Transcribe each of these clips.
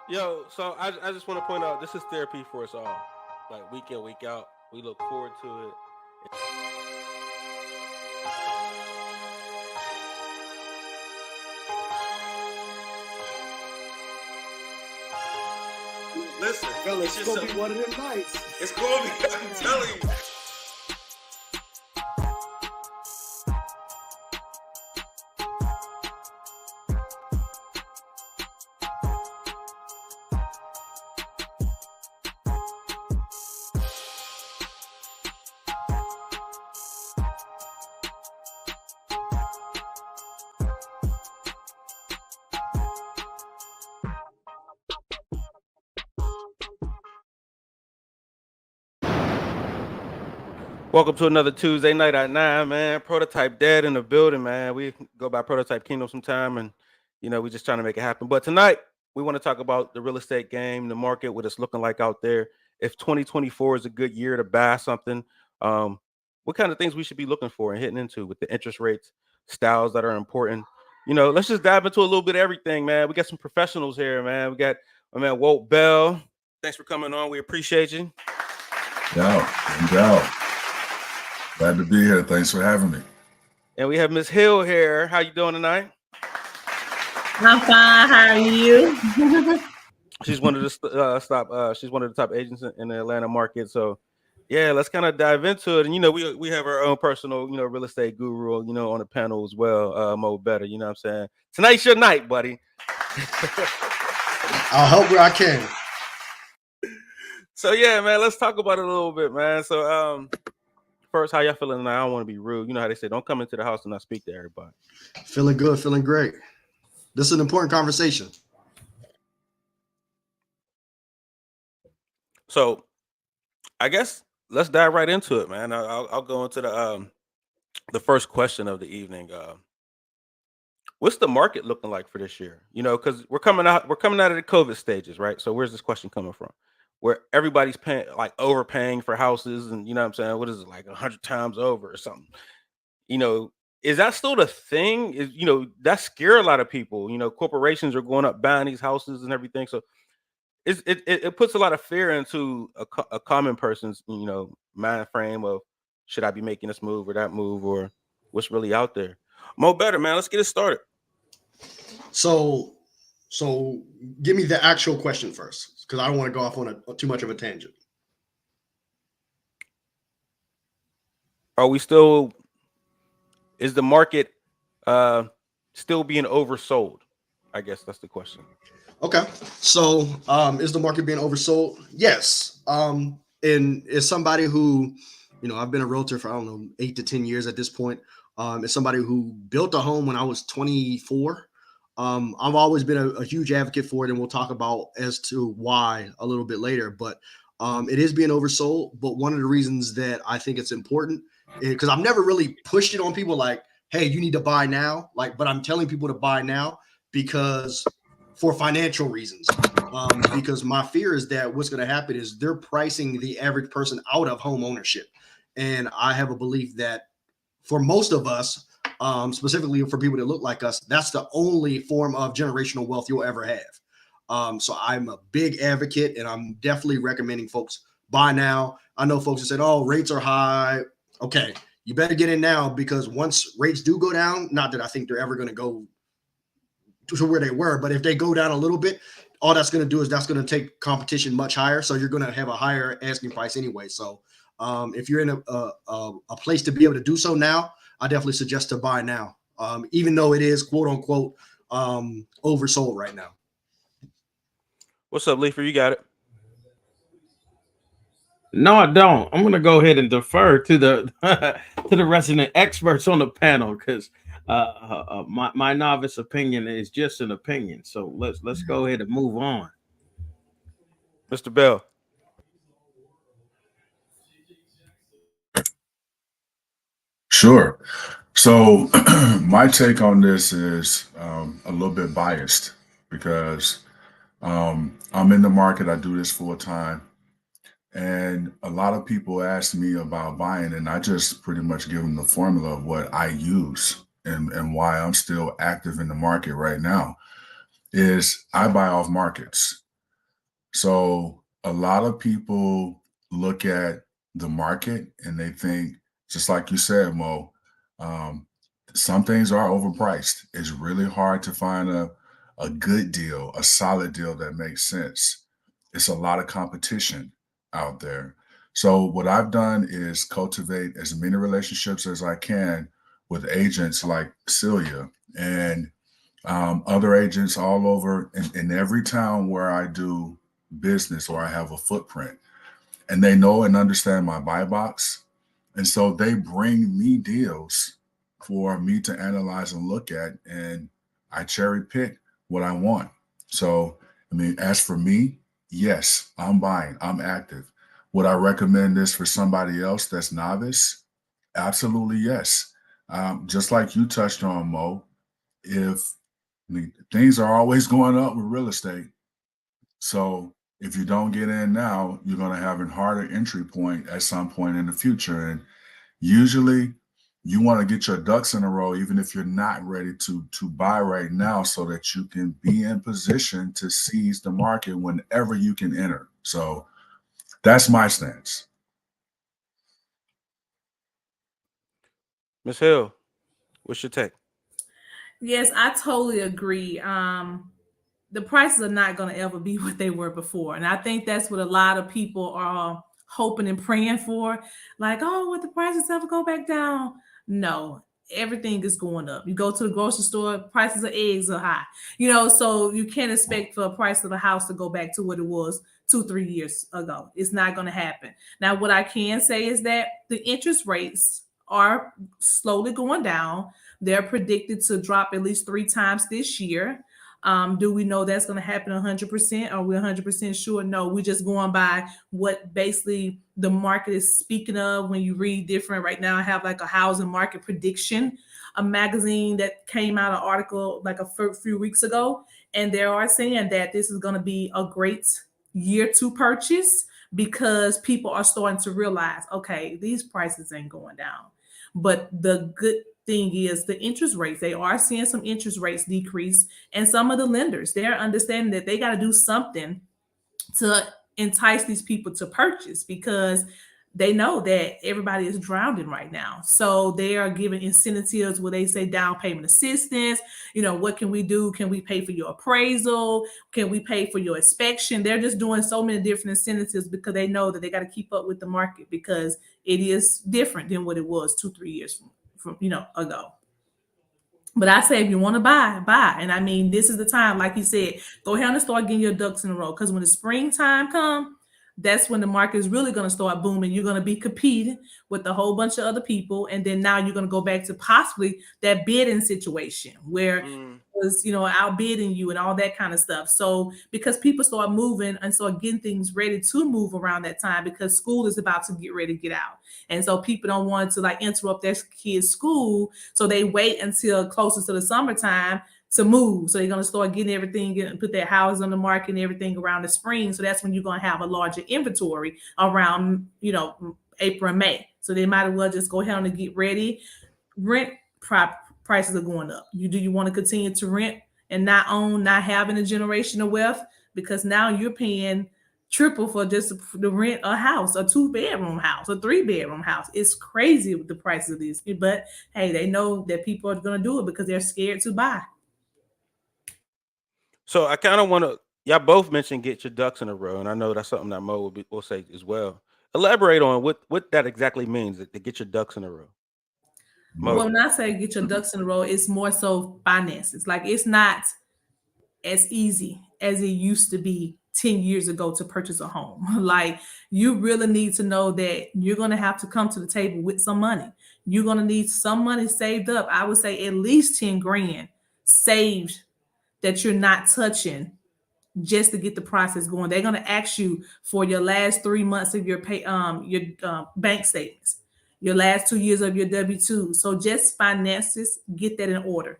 Yo, so I just want to point out this is therapy for us all. Like week in, week out. We look forward to it. Listen, Fellas, it's gonna be one of them nights. it's gonna be. I'm telling you. Welcome to another Tuesday night at 9, man. Prototype Dead in the building, man. We go by Prototype Kingdom sometime, and we just trying to make it happen. But tonight, we want to talk about the real estate game, the market, what it's looking like out there. If 2024 is a good year to buy something, what kind of things we should be looking for and hitting into with the interest rates, styles that are important. Let's just dive into a little bit of everything, man. We got some professionals here, man. We got my man Walt Bell. Thanks for coming on. We appreciate you. Yo. Glad to be here. Thanks for having me. And we have Miss Hill here. How you doing tonight? I'm fine. How are you? She's one of the she's one of the top agents in the Atlanta market. So, yeah, let's kind of dive into it. And we have our own personal real estate guru on the panel as well, Mo Better. You know what I'm saying? Tonight's your night, buddy. I'll help where I can. So yeah, man, let's talk about it a little bit, man. So first, how y'all feeling tonight? I don't want to be rude. You know how they say, don't come into the house and not speak to everybody. Feeling good, feeling great. This is an important conversation. So, I guess let's dive right into it, man. I'll go into the first question of the evening. What's the market looking like for this year? Because we're coming out of the COVID stages, right? So where's this question coming from? Where everybody's paying, like overpaying for houses, and you know what I'm saying? What is it, like 100 times over or something? Is that still the thing? That scare a lot of people. Corporations are going up buying these houses and everything. So it puts a lot of fear into a common person's mind frame of, should I be making this move or that move, or what's really out there? Mo Better, man. Let's get it started. So give me the actual question first, because I don't want to go off on too much of a tangent. Is the market still being oversold? I guess that's the question. Okay. So is the market being oversold? Yes. And as somebody who, I've been a realtor for, 8 to 10 years at this point. As somebody who built a home when I was 24. I've always been a huge advocate for it, and we'll talk about as to why a little bit later. But it is being oversold. But one of the reasons that I think it's important is because I've never really pushed it on people like, hey, you need to buy now. But I'm telling people to buy now because for financial reasons. Because my fear is that what's going to happen is they're pricing the average person out of home ownership. And I have a belief that for most of us, specifically for people that look like us, that's the only form of generational wealth you'll ever have. So I'm a big advocate, and I'm definitely recommending folks buy now. I know folks that said, oh, rates are high. Okay, you better get in now, because once rates do go down, not that I think they're ever going to go to where they were, but if they go down a little bit, all that's going to do is that's going to take competition much higher. So you're going to have a higher asking price anyway. So if you're in a place to be able to do so now, I definitely suggest to buy now, even though it is quote unquote oversold right now. What's up, Leifer? You got it. No, I don't. I'm going to go ahead and defer to the to the resident experts on the panel, because my novice opinion is just an opinion. So let's go ahead and move on. Mr. Bell. Sure. So my take on this is a little bit biased, because I'm in the market. I do this full time. And a lot of people ask me about buying, and I just pretty much give them the formula of what I use and why I'm still active in the market right now. Is I buy off markets. So a lot of people look at the market and they think, just like you said, Mo, um, some things are overpriced. It's really hard to find a good deal, a solid deal that makes sense. It's a lot of competition out there. So what I've done is cultivate as many relationships as I can with agents like Celia and other agents all over in every town where I do business or I have a footprint. And they know and understand my buy box. And so they bring me deals for me to analyze and look at. And I cherry pick what I want. So, I mean, as for me, yes, I'm buying, I'm active. Would I recommend this for somebody else that's novice? Absolutely, yes. Just like you touched on, Mo, if I mean, things are always going up with real estate. So if you don't get in now, you're going to have a harder entry point at some point in the future. And usually you want to get your ducks in a row, even if you're not ready to buy right now, so that you can be in position to seize the market whenever you can enter. So that's my stance. Ms. Hill, what's your take? Yes, I totally agree. The prices are not going to ever be what they were before. And I think that's what a lot of people are hoping and praying for. Like, oh, would the prices ever go back down? No, everything is going up. You go to the grocery store, prices of eggs are high. So you can't expect for a price of a house to go back to what it was 2-3 years ago. It's not going to happen. Now, what I can say is that the interest rates are slowly going down. They're predicted to drop at least 3 times this year. Do we know that's going to happen 100%? Are we 100% sure? No, we're just going by what basically the market is speaking of. When you read different, right now I have like a housing market prediction, a magazine that came out, an article like a few weeks ago, and they are saying that this is going to be a great year to purchase because people are starting to realize, okay, these prices ain't going down. But the good thing is the interest rates. They are seeing some interest rates decrease, and some of the lenders, they're understanding that they got to do something to entice these people to purchase because they know that everybody is drowning right now. So they are giving incentives where they say down payment assistance. What can we do? Can we pay for your appraisal? Can we pay for your inspection? They're just doing so many different incentives because they know that they got to keep up with the market because it is different than what it was 2-3 years from ago. But I say if you want to buy. And I mean, this is the time, like you said, go ahead and start getting your ducks in a row. Because when the springtime comes, that's when the market is really going to start booming. You're going to be competing with a whole bunch of other people. And then now you're going to go back to possibly that bidding situation where was outbidding you and all that kind of stuff. So because people start moving and start getting things ready to move around that time because school is about to get ready to get out. And so people don't want to like interrupt their kids' school. So they wait until closer to the summertime to move. So they're going to start getting everything and put their houses on the market and everything around the spring. So that's when you're going to have a larger inventory around, April and May. So they might as well just go ahead and get ready. Rent prices are going up. Do you want to continue to rent and not own, not having a generational wealth? Because now you're paying triple for just to rent a house, a 2-bedroom house, a 3-bedroom house. It's crazy with the prices of these. But hey, they know that people are going to do it because they're scared to buy. So I kind of want to, y'all both mentioned get your ducks in a row, and I know that's something that Mo will say as well. Elaborate on what that exactly means, to get your ducks in a row. Mo. Well, when I say get your ducks in a row, it's more so finances. Like it's not as easy as it used to be 10 years ago to purchase a home. Like you really need to know that you're going to have to come to the table with some money. You're going to need some money saved up. I would say at least 10 grand saved that you're not touching just to get the process going. They're going to ask you for your last 3 months of your bank statements, your last 2 years of your W-2. So just finances, get that in order.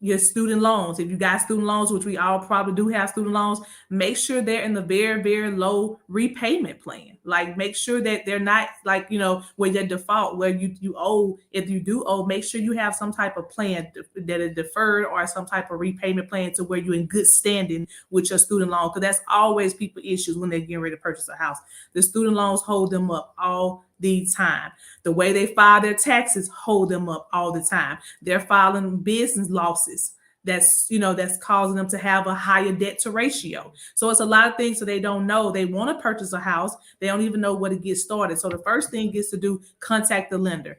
your student loans. If you got student loans, which we all probably do have student loans, make sure they're in the very, very low repayment plan. Like make sure that they're not like, where your default, where you owe, if you do owe, make sure you have some type of plan that is deferred or some type of repayment plan to where you're in good standing with your student loan. Because that's always people issues when they're getting ready to purchase a house. The student loans hold them up all the time. The way they file their taxes hold them up all the time. They're filing business losses that's causing them to have a higher debt to ratio. So it's a lot of things that they don't know. They want to purchase a house. They don't even know where to get started. So the first thing is to do, contact the lender.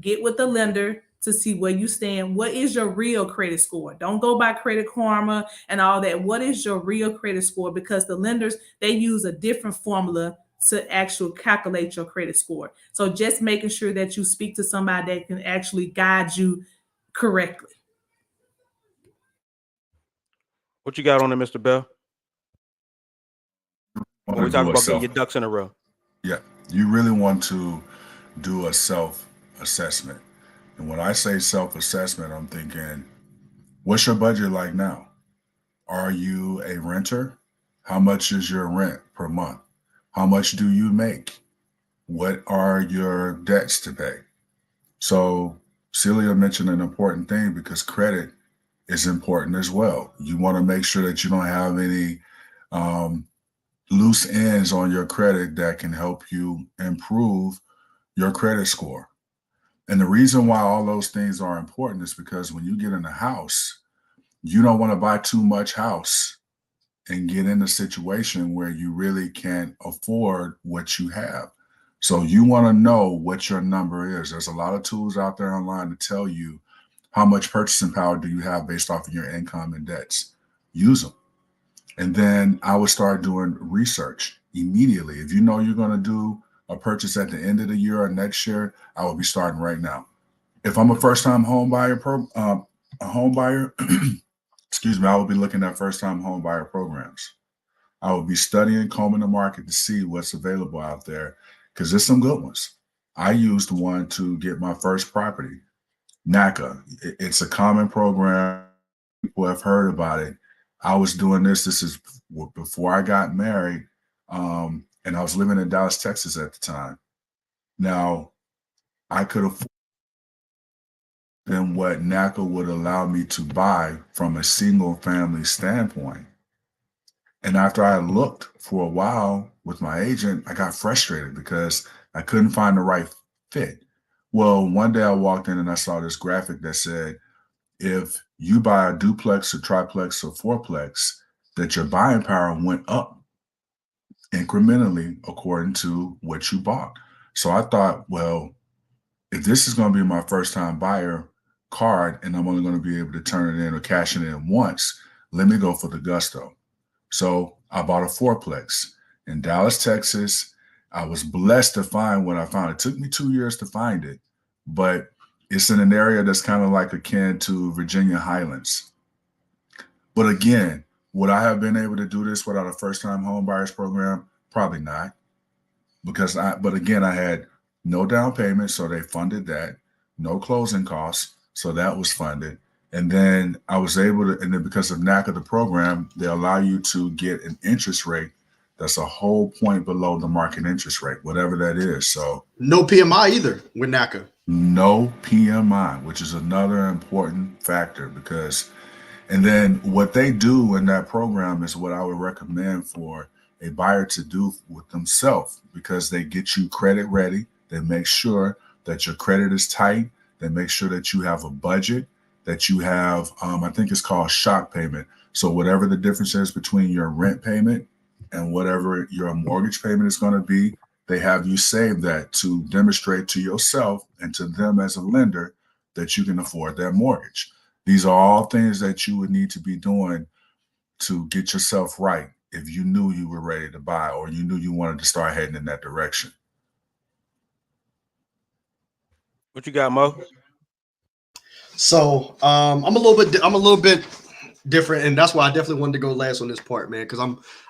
Get with the lender to see where you stand. What is your real credit score? Don't go by Credit Karma and all that. What is your real credit score? Because the lenders, they use a different formula to actually calculate your credit score. So just making sure that you speak to somebody that can actually guide you correctly. What you got on it, Mr. Bell? When we talk about getting your ducks in a row. Yeah, you really want to do a self-assessment. And when I say self-assessment, I'm thinking, what's your budget like now? Are you a renter? How much is your rent per month? How much do you make? What are your debts to pay? So Celia mentioned an important thing because credit is important as well. You want to make sure that you don't have any loose ends on your credit that can help you improve your credit score. And the reason why all those things are important is because when you get in a house, you don't want to buy too much house and get in a situation where you really can't afford what you have. So you want to know what your number is. There's a lot of tools out there online to tell you how much purchasing power do you have based off of your income and debts. Use them. And then I would start doing research immediately. If you know you're going to do a purchase at the end of the year or next year, I would be starting right now. If I'm a first-time home buyer, excuse me, I would be looking at first-time home buyer programs. I would be studying, combing the market to see what's available out there because there's some good ones. I used one to get my first property, NACA. It's a common program. People have heard about it. I was doing this. This is before I got married, and I was living in Dallas, Texas at the time. Now, I could afford than what NACA would allow me to buy from a single family standpoint. And after I looked for a while with my agent, I got frustrated because I couldn't find the right fit. Well, one day I walked in and I saw this graphic that said, if you buy a duplex or triplex or fourplex, that your buying power went up incrementally according to what you bought. So I thought, well, if this is going to be my first time buyer card and I'm only going to be able to turn it in or cash it in once, let me go for the gusto. So I bought a fourplex in Dallas, Texas. I was blessed to find what I found. It took me 2 years to find it, but it's in an area that's kind of like akin to Virginia Highlands. But again, would I have been able to do this without a first-time home buyers program? Probably not. But again, I had no down payment, so they funded that. No closing costs, so that was funded. And then I was able to, and then because of NACA, the program, they allow you to get an interest rate that's a whole point below the market interest rate, whatever that is. So no PMI either with NACA. No PMI, which is another important factor because, and then what they do in that program is what I would recommend for a buyer to do with themselves because they get you credit ready. They make sure that your credit is tight. They make sure that you have a budget, that you have, I think it's called shock payment. So whatever the difference is between your rent payment and whatever your mortgage payment is going to be, they have you save that to demonstrate to yourself and to them as a lender that you can afford that mortgage. These are all things that you would need to be doing to get yourself right if you knew you were ready to buy or you knew you wanted to start heading in that direction. What you got, Mo? So I'm a little bit different, and that's why I definitely wanted to go last on this part, man, because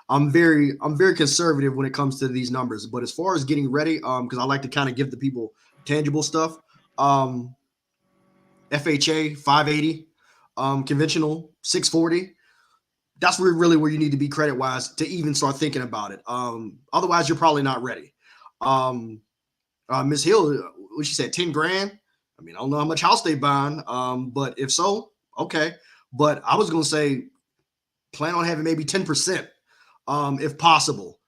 I'm very conservative when it comes to these numbers. But as far as getting ready, because I like to kind of give the people tangible stuff, FHA 580, conventional 640. That's really where you need to be credit wise to even start thinking about it. Otherwise, you're probably not ready. Miss Hill, what she said, 10 grand. I mean, I don't know how much house they buying, but if so, okay. But I was gonna say, plan on having maybe 10%, if possible.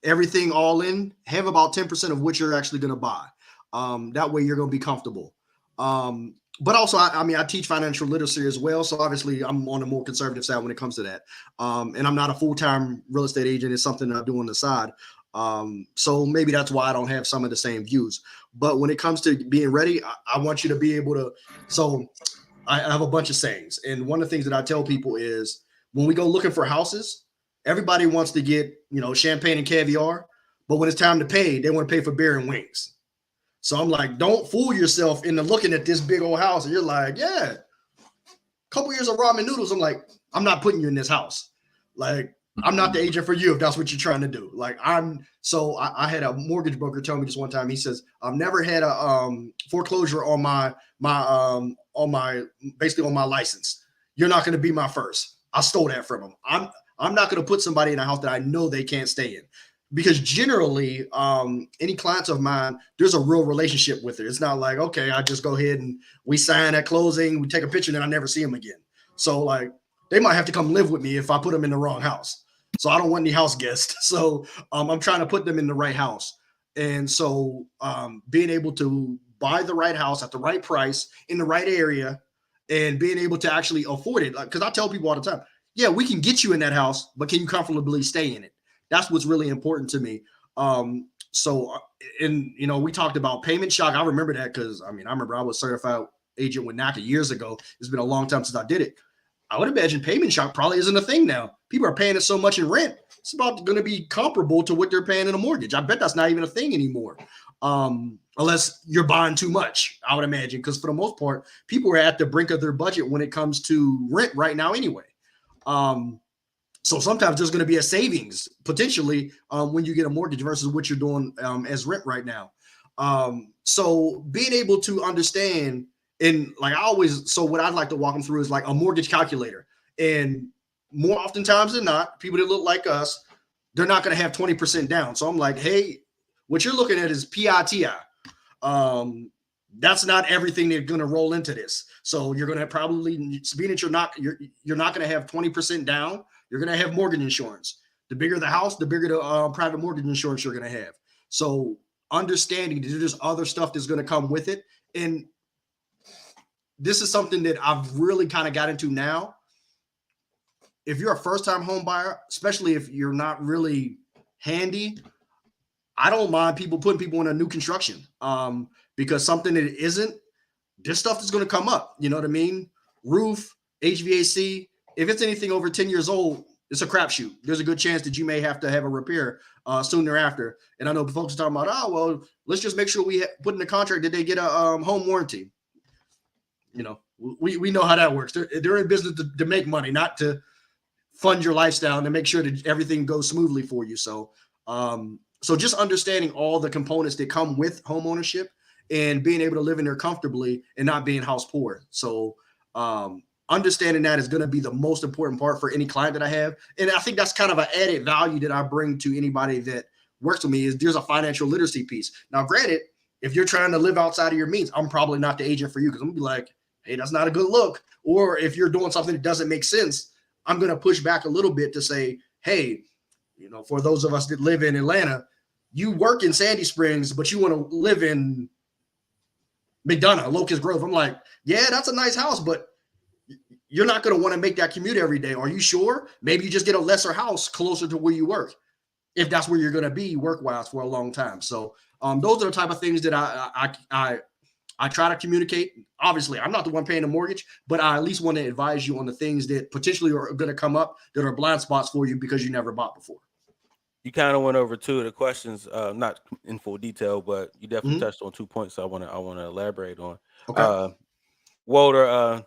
Everything all in, have about 10% of what you're actually gonna buy. That way, you're gonna be comfortable. But also, I mean, I teach financial literacy as well. So obviously, I'm on the more conservative side when it comes to that. And I'm not a full-time real estate agent. It's something that I do on the side. So maybe that's why I don't have some of the same views. But when it comes to being ready, I want you to be able to. So I have a bunch of sayings. And one of the things that I tell people is when we go looking for houses, everybody wants to get, champagne and caviar. But when it's time to pay, they want to pay for beer and wings. So I'm like, don't fool yourself into looking at this big old house. And you're like, yeah, a couple years of ramen noodles. I'm like, I'm not putting you in this house. Like, I'm not the agent for you if that's what you're trying to do. Like, I had a mortgage broker tell me this one time. He says, I've never had a foreclosure on my basically on my license. You're not going to be my first. I stole that from him. I'm not going to put somebody in a house that I know they can't stay in. Because generally, any clients of mine, there's a real relationship with it. It's not like, okay, I just go ahead and we sign at closing, we take a picture, and then I never see them again. So like, they might have to come live with me if I put them in the wrong house. So I don't want any house guests. So I'm trying to put them in the right house. And so being able to buy the right house at the right price in the right area and being able to actually afford it. Because I tell people all the time, yeah, we can get you in that house, but can you comfortably stay in it? That's what's really important to me. We talked about payment shock. I remember that because I remember I was certified agent with NACA years ago. It's been a long time since I did it. I would imagine payment shock probably isn't a thing now. People are paying it so much in rent. It's about going to be comparable to what they're paying in a mortgage. I bet that's not even a thing anymore. Unless you're buying too much, I would imagine. Because for the most part, people are at the brink of their budget when it comes to rent right now anyway. So sometimes there's going to be a savings potentially when you get a mortgage versus what you're doing as rent right now. So being able to understand and so what I'd like to walk them through is like a mortgage calculator. And more oftentimes than not, people that look like us, they're not going to have 20% down. So I'm like, hey, what you're looking at is PITI. That's not everything they're going to roll into this. So you're going to probably, being that you're not going to have 20% down. You're going to have mortgage insurance. The bigger the house, the bigger the private mortgage insurance you're going to have. So understanding that there's other stuff that's going to come with it. And this is something that I've really kind of got into now. If you're a first-time home buyer, especially if you're not really handy, I don't mind putting people in a new construction because something that isn't, this stuff is going to come up. You know what I mean? Roof, HVAC. If it's anything over 10 years old, it's a crapshoot. There's a good chance that you may have to have a repair soon thereafter. And I know folks are talking about, let's just make sure we put in the contract that they get a home warranty. We know how that works. They're in business to make money, not to fund your lifestyle and to make sure that everything goes smoothly for you. So just understanding all the components that come with home ownership and being able to live in there comfortably and not being house poor. So understanding that is going to be the most important part for any client that I have. And I think that's kind of an added value that I bring to anybody that works with me is there's a financial literacy piece. Now, granted, if you're trying to live outside of your means, I'm probably not the agent for you because I'm going to be like, hey, that's not a good look. Or if you're doing something that doesn't make sense, I'm going to push back a little bit to say, hey, for those of us that live in Atlanta, you work in Sandy Springs, but you want to live in McDonough, Locust Grove. I'm like, yeah, that's a nice house, but you're not going to want to make that commute every day. Are you sure? Maybe you just get a lesser house closer to where you work, if that's where you're going to be work-wise for a long time. So those are the type of things that I try to communicate. Obviously, I'm not the one paying the mortgage, but I at least want to advise you on the things that potentially are going to come up that are blind spots for you because you never bought before. You kind of went over two of the questions, not in full detail, but you definitely touched on 2 points I want to elaborate on. Okay. Walter,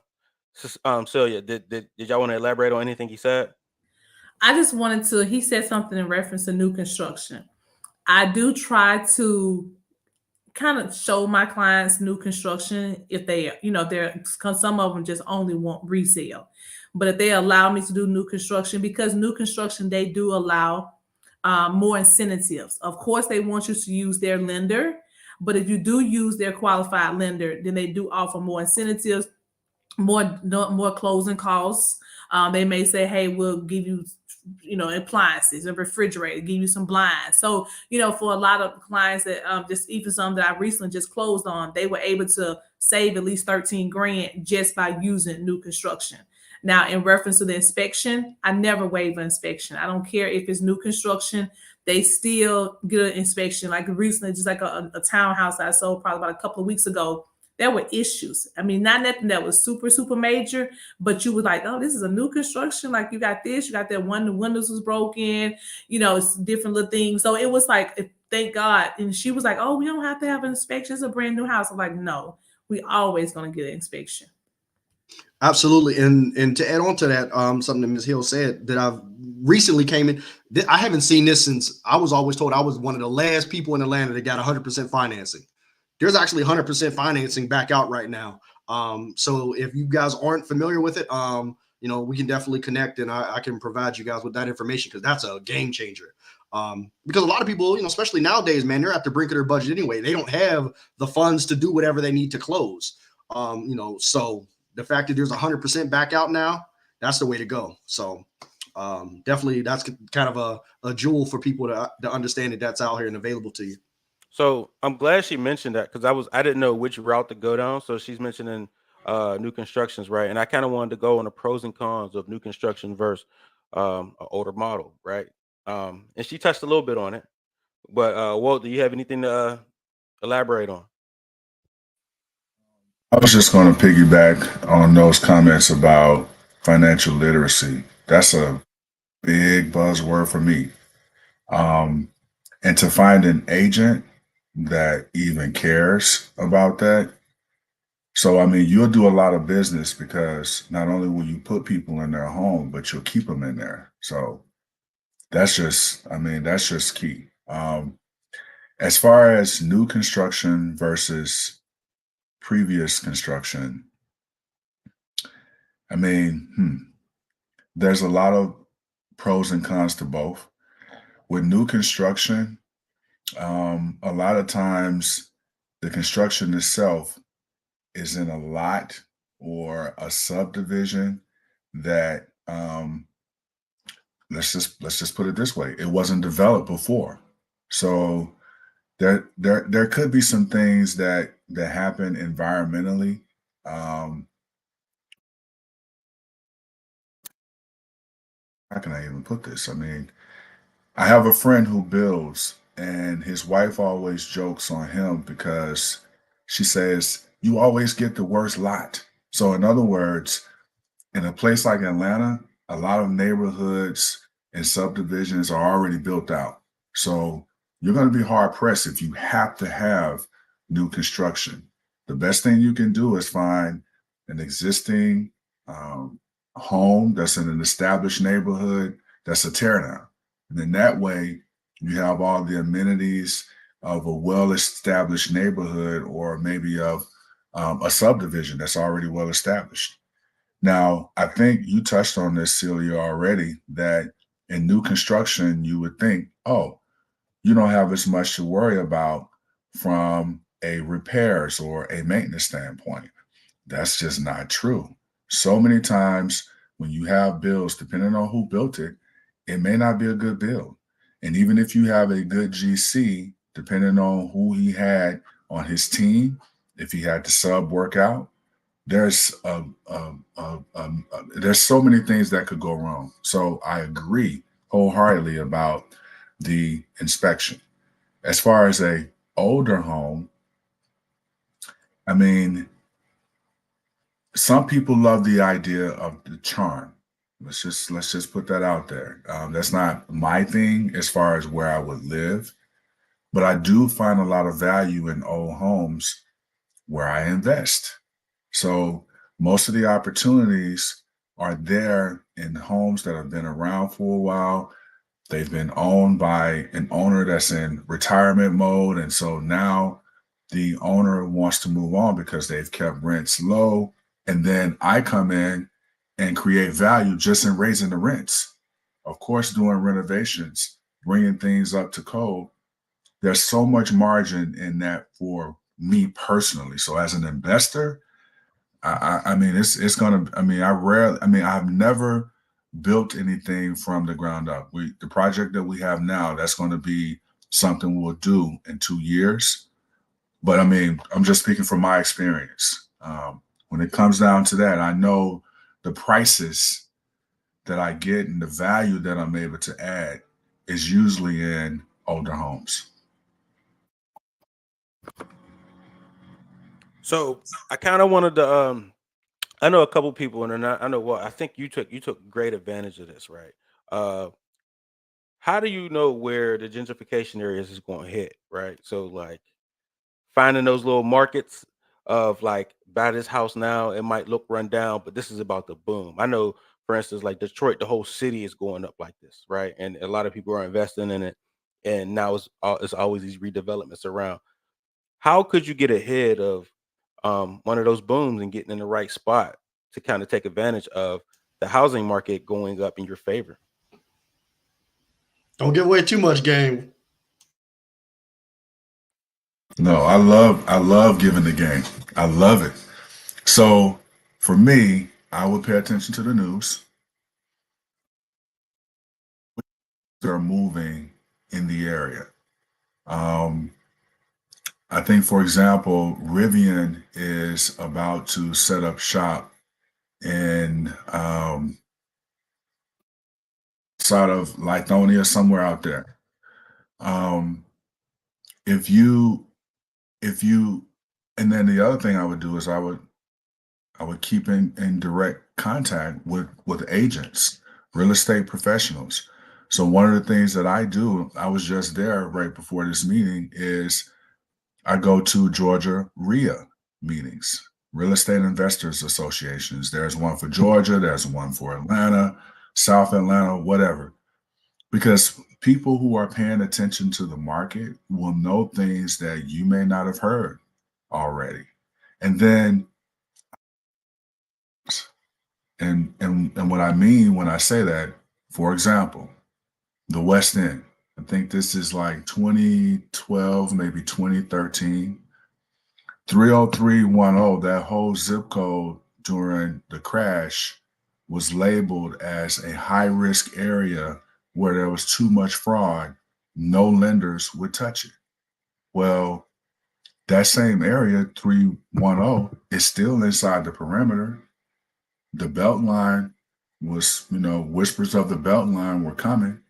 Celia, did y'all want to elaborate on anything he said? I just wanted to, he said something in reference to new construction. I do try to kind of show my clients new construction if they, cause some of them just only want resale. But if they allow me to do new construction, because new construction, they do allow more incentives. Of course, they want you to use their lender, but if you do use their qualified lender, then they do offer more incentives, more closing costs. They may say, hey, we'll give you, appliances, a refrigerator, give you some blinds. So, for a lot of clients that just even some that I recently just closed on, they were able to save at least 13 grand just by using new construction. Now, in reference to the inspection, I never waive an inspection. I don't care if it's new construction, they still get an inspection. Like recently, just like a townhouse I sold probably about a couple of weeks ago, there were issues. I mean, not nothing that was super, super major, but you were like, oh, this is a new construction. Like you got this, you got that one, the windows was broken, it's different little things. So it was like, thank God. And she was like, oh, we don't have to have an inspection. It's a brand new house. I'm like, no, we always going to get an inspection. Absolutely. And to add on to that, something that Ms. Hill said that I've recently came in, I haven't seen this since I was always told I was one of the last people in Atlanta that got 100% financing. There's actually 100% financing back out right now. So if you guys aren't familiar with it, we can definitely connect and I can provide you guys with that information because that's a game changer. Because a lot of people, especially nowadays, man, they're at the brink of their budget anyway. They don't have the funds to do whatever they need to close. So the fact that there's 100% back out now, that's the way to go. So definitely that's kind of a jewel for people to understand that that's out here and available to you. So I'm glad she mentioned that because I didn't know which route to go down. So she's mentioning new constructions, right? And I kind of wanted to go on the pros and cons of new construction versus an older model, right? And she touched a little bit on it, but Walt, do you have anything to elaborate on? I was just going to piggyback on those comments about financial literacy. That's a big buzzword for me. And to find an agent that even cares about that. So, I mean, you'll do a lot of business because not only will you put people in their home, but you'll keep them in there. So that's just key. As far as new construction versus previous construction, I mean, there's a lot of pros and cons to both. With new construction, a lot of times the construction itself is in a lot or a subdivision that let's just put it this way, it wasn't developed before. So there could be some things that happen environmentally. How can I even put this? I mean, I have a friend who builds, and his wife always jokes on him because she says, you always get the worst lot. So in other words, in a place like Atlanta, a lot of neighborhoods and subdivisions are already built out. So you're going to be hard pressed if you have to have new construction. The best thing you can do is find an existing home that's in an established neighborhood that's a teardown. And then that way you have all the amenities of a well-established neighborhood or maybe of a subdivision that's already well established. Now, I think you touched on this, Celia, already, that in new construction, you would think, oh, you don't have as much to worry about from a repairs or a maintenance standpoint. That's just not true. So many times when you have builds, depending on who built it, it may not be a good build. And even if you have a good GC, depending on who he had on his team, if he had to sub work out, there's so many things that could go wrong. So I agree wholeheartedly about the inspection. As far as a older home, I mean, some people love the idea of the charm. Let's just put that out there. That's not my thing as far as where I would live, but I do find a lot of value in old homes where I invest. So most of the opportunities are there in homes that have been around for a while. They've been owned by an owner that's in retirement mode. And so now the owner wants to move on because they've kept rents low. And then I come in and create value just in raising the rents. Of course, doing renovations, bringing things up to code. There's so much margin in that for me personally. So as an investor, I mean, it's gonna. I mean, I've never built anything from the ground up. The project that we have now, that's going to be something we'll do in 2 years. But I mean, I'm just speaking from my experience. When it comes down to that, I know the prices that I get and the value that I'm able to add is usually in older homes. So I kind of wanted to I know a couple people and they're not, I know what I think you took great advantage of this, right? Uh how do you know where the gentrification areas is going to hit, right? So like finding those little markets of like buy this house now, it might look run down, but this is about the boom. I know, for instance, like Detroit, the whole city is going up like this, right? And a lot of people are investing in it, and now it's always these redevelopments around. How could you get ahead of one of those booms and getting in the right spot to kind of take advantage of the housing market going up in your favor? Don't give away too much game. No, I love giving the game. I love it. So for me, I would pay attention to the news. They're moving in the area. Um, I think, for example, Rivian is about to set up shop in sort of Lithonia, somewhere out there. Um, if you, if you, and then the other thing I would do is I would keep in direct contact with agents, real estate professionals. So one of the things that I do, I was just there right before this meeting, is I go to Georgia RIA meetings, Real Estate Investors Associations. There's one for Georgia, there's one for Atlanta, South Atlanta, whatever. Because people who are paying attention to the market will know things that you may not have heard already. And then, and what I mean when I say that, for example, the West End. I think this is like 2012, maybe 2013. 30310, that whole zip code during the crash was labeled as a high risk area where there was too much fraud. No lenders would touch it. Well, that same area, 310, is still inside the perimeter. The Beltline was, whispers of the Beltline were coming.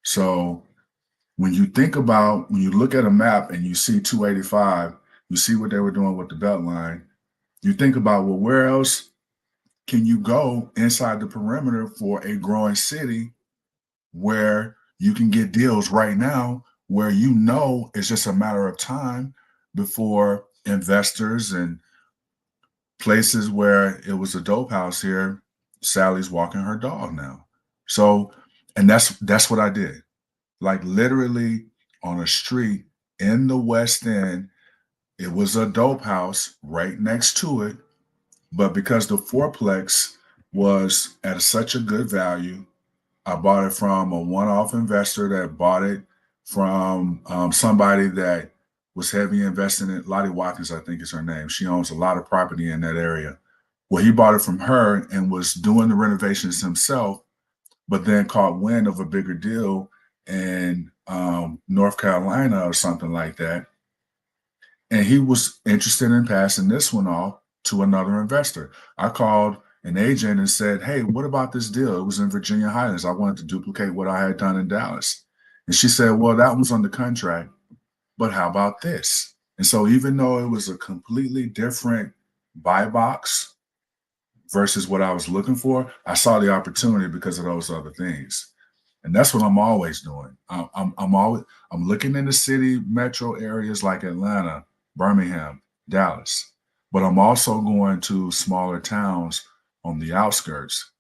So when you look at a map and you see 285, you see what they were doing with the Beltline, you think about, well, where else can you go inside the perimeter for a growing city where you can get deals right now, where it's just a matter of time before investors and places where it was a dope house here, Sally's walking her dog now. So, and that's what I did. Like literally on a street in the West End, it was a dope house right next to it. But because the fourplex was at such a good value, I bought it from a one-off investor that bought it from somebody that was heavy investing in Lottie Watkins, I think is her name. She owns a lot of property in that area. Well, he bought it from her and was doing the renovations himself, but then caught wind of a bigger deal in North Carolina or something like that. And he was interested in passing this one off to another investor. I called an agent and said, hey, what about this deal? It was in Virginia Highlands. I wanted to duplicate what I had done in Dallas. And she said, well, that one's under contract, but how about this? And so even though it was a completely different buy box versus what I was looking for, I saw the opportunity because of those other things. And that's what I'm always doing. I'm looking in the city metro areas like Atlanta, Birmingham, Dallas, but I'm also going to smaller towns on the outskirts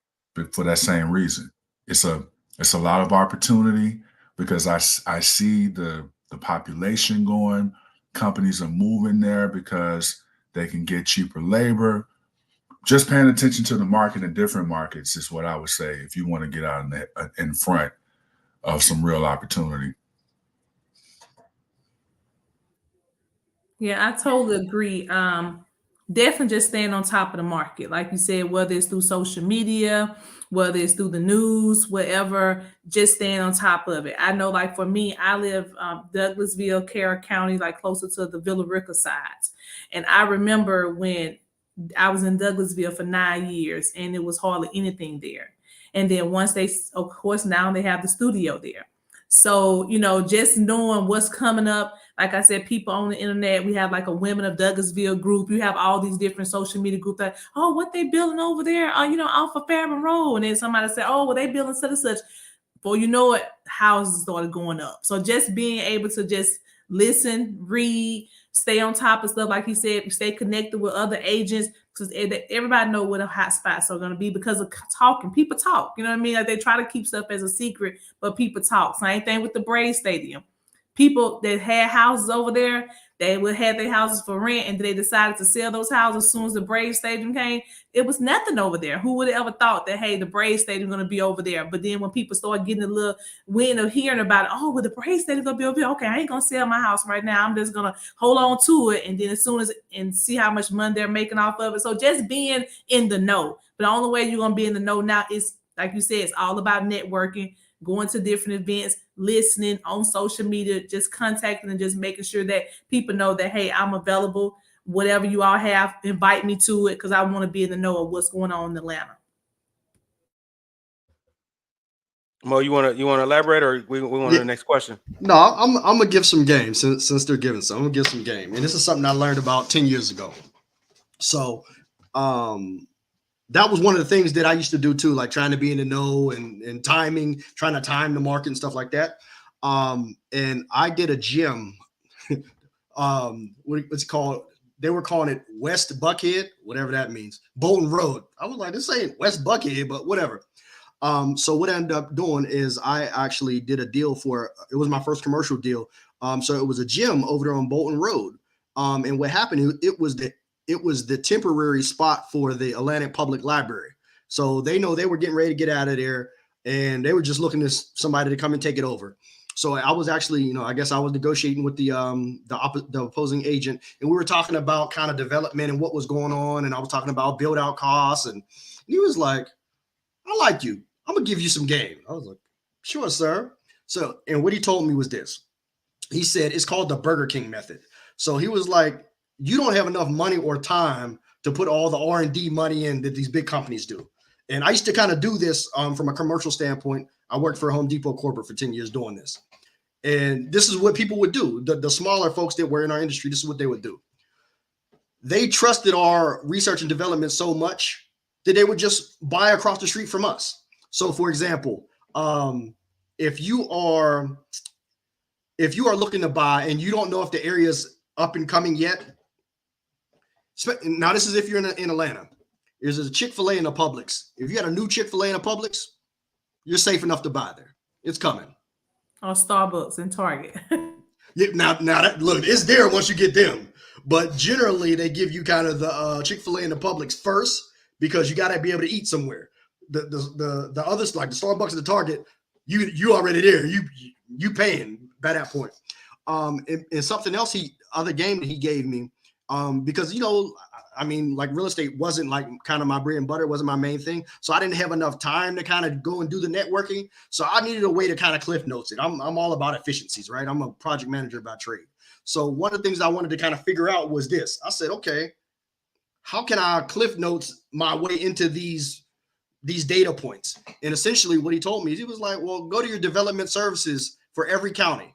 for that same reason. It's a lot of opportunity because I see the population going, companies are moving there because they can get cheaper labor. Just paying attention to the market in different markets is what I would say if you want to get out in front of some real opportunity. Yeah, I totally agree. Definitely just staying on top of the market. Like you said, whether it's through social media, whether it's through the news, whatever, just staying on top of it. I know, like for me, I live Douglasville, Carroll County, like closer to the Villa Rica sides. And I remember when I was in Douglasville for 9 years and it was hardly anything there. And then once they, of course, now they have the studio there. So, just knowing what's coming up, like I said, people on the internet, we have like a Women of Douglasville group. You have all these different social media groups that, oh, what they building over there, off of Fairman Road. And then somebody said, oh, well, they building such and such. Before you know it, houses started going up. So just being able to just listen, read, stay on top of stuff, like he said, stay connected with other agents, because everybody know what the hot spots are going to be because of talking. People talk, you know what I mean? Like they try to keep stuff as a secret, but people talk. Same thing with the Braves Stadium. People that had houses over there, they would have their houses for rent, and they decided to sell those houses as soon as the Braves Stadium came. It was nothing over there. Who would have ever thought that, hey, the Braves Stadium is going to be over there? But then when people start getting a little wind of hearing about it, oh, well, the Braves Stadium is going to be over here. Okay, I ain't going to sell my house right now. I'm just going to hold on to it. And then as soon as, and see how much money they're making off of it. So just being in the know. But the only way you're going to be in the know now is, like you said, it's all about networking, going to different events, listening on social media, just contacting and just making sure that people know that, hey, I'm available. Whatever you all have, invite me to it because I want to be in the know of what's going on in Atlanta. Mo, you want to elaborate, or we want to the next question? No, I'm gonna give some game since they're giving some. I'm gonna give some game, and this is something I learned about 10 years ago. So, that was one of the things that I used to do too, like trying to be in the know and timing, trying to time the market and stuff like that. And I did a gym. What's it called? They were calling it West Buckhead, whatever that means. Bolton Road. I was like, this ain't West Buckhead, but whatever. So what I ended up doing is I actually did a deal it was my first commercial deal. So it was a gym over there on Bolton Road. And what happened, it was the temporary spot for the Atlantic Public Library. So they know they were getting ready to get out of there, and they were just looking to somebody to come and take it over. So I was actually, I guess I was negotiating with the opposing agent, and we were talking about kind of development and what was going on, and I was talking about build out costs, and he was like, I like you. I'm gonna give you some game. I was like, sure, sir. So, and what he told me was this. He said, it's called the Burger King method. So he was like, you don't have enough money or time to put all the R&D money in that these big companies do. And I used to kind of do this from a commercial standpoint. I worked for Home Depot corporate for 10 years doing this. And this is what people would do. The smaller folks that were in our industry, this is what they would do. They trusted our research and development so much that they would just buy across the street from us. So for example, if you are looking to buy and you don't know if the area's up and coming yet, now this is if you're in Atlanta. There's a Chick-fil-A in a Publix. If you got a new Chick-fil-A in a Publix, you're safe enough to buy there. It's coming. Or Starbucks and Target. Yeah, now that, look, it's there once you get them. But generally, they give you kind of the Chick-fil-A and the Publix first because you got to be able to eat somewhere. The others, like the Starbucks and the Target, you already there. You paying by that point. And something else other game that he gave me, because like real estate wasn't like kind of my bread and butter, it wasn't my main thing. So I didn't have enough time to kind of go and do the networking. So I needed a way to kind of cliff notes it. I'm all about efficiencies, right? I'm a project manager by trade. So one of the things I wanted to kind of figure out was this. I said, okay, how can I cliff notes my way into these data points? And essentially what he told me is he was like, well, go to your development services for every county.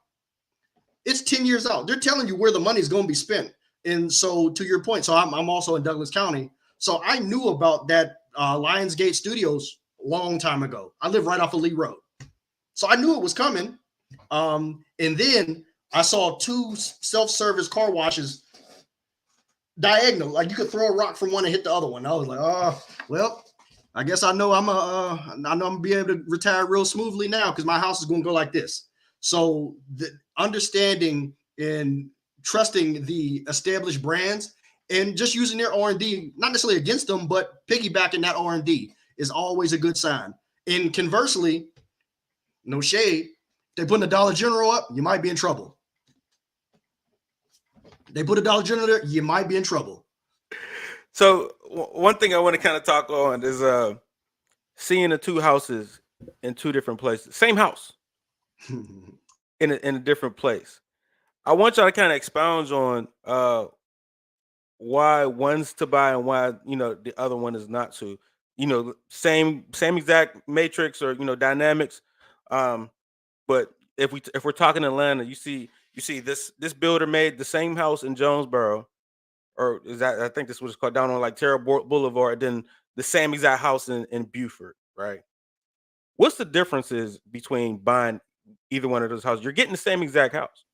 It's 10 years out. They're telling you where the money is going to be spent. And so to your point, so I'm also in Douglas County. So I knew about that Lionsgate Studios a long time ago. I live right off of Lee Road. So I knew it was coming. And then I saw 2 self-service car washes diagonal. Like you could throw a rock from one and hit the other one. I was like, oh, well, I guess I know I'm gonna be able to retire real smoothly now because my house is going to go like this. So the understanding and trusting the established brands and just using their R&D, not necessarily against them, but piggybacking that R&D is always a good sign. And conversely, no shade, they put a Dollar General up, you might be in trouble. They put a Dollar General there, you might be in trouble. So one thing I want to kind of talk on is seeing the two houses in two different places, same house in a different place. I want y'all to kind of expound on why one's to buy and why the other one is not to. Same exact matrix or dynamics. But if we're talking Atlanta, you see this builder made the same house in Jonesboro, or is that, I think this was called, down on like Terra Boulevard, then the same exact house in Buford, right? What's the differences between buying either one of those houses? You're getting the same exact house.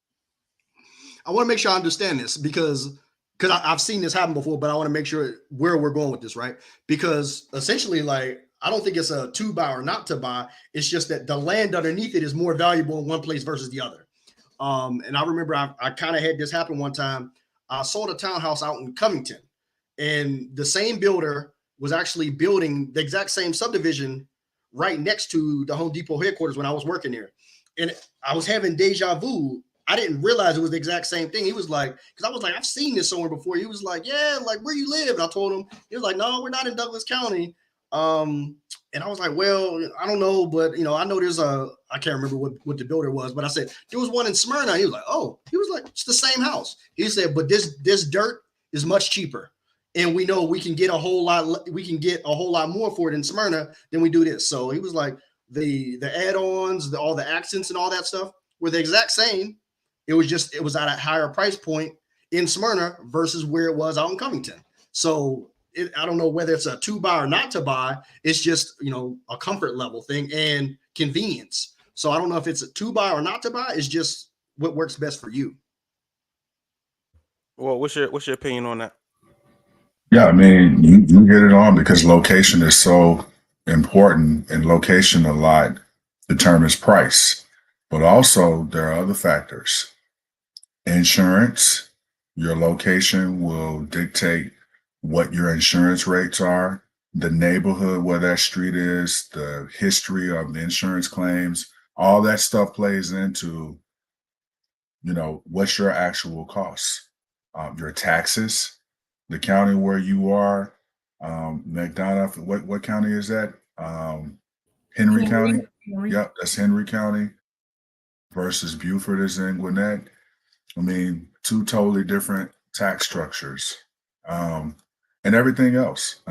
I want to make sure I understand this because I've seen this happen before, but I want to make sure where we're going with this, right? Because essentially, like, I don't think it's a to buy or not to buy. It's just that the land underneath it is more valuable in one place versus the other. And I remember I kind of had this happen one time. I sold a townhouse out in Covington, and the same builder was actually building the exact same subdivision right next to the Home Depot headquarters when I was working there. And I was having deja vu. I didn't realize it was the exact same thing. He was like, because I was like, I've seen this somewhere before. He was like, yeah, like, where you live? And I told him, he was like, no, we're not in Douglas County. And I was like, well, I don't know, but I know there's I can't remember what the builder was, but I said, there was one in Smyrna. He was like, oh, he was like, it's the same house. He said, but this dirt is much cheaper. And we know we can get a whole lot more for it in Smyrna than we do this. So he was like, the add-ons, all the accents and all that stuff were the exact same. It was at a higher price point in Smyrna versus where it was out in Covington. So I don't know whether it's a to buy or not to buy. It's just, a comfort level thing and convenience. So I don't know if it's a to buy or not to buy. It's just what works best for you. Well, what's your opinion on that? Yeah, I mean, you get it on because location is so important, and location a lot determines price. But also there are other factors. Insurance, your location will dictate what your insurance rates are, the neighborhood where that street is, the history of the insurance claims, all that stuff plays into, what's your actual costs, your taxes, the county where you are, McDonough, what county is that? Henry County. Yep, that's Henry County versus Buford is in Gwinnett. I mean, two totally different tax structures. And everything else.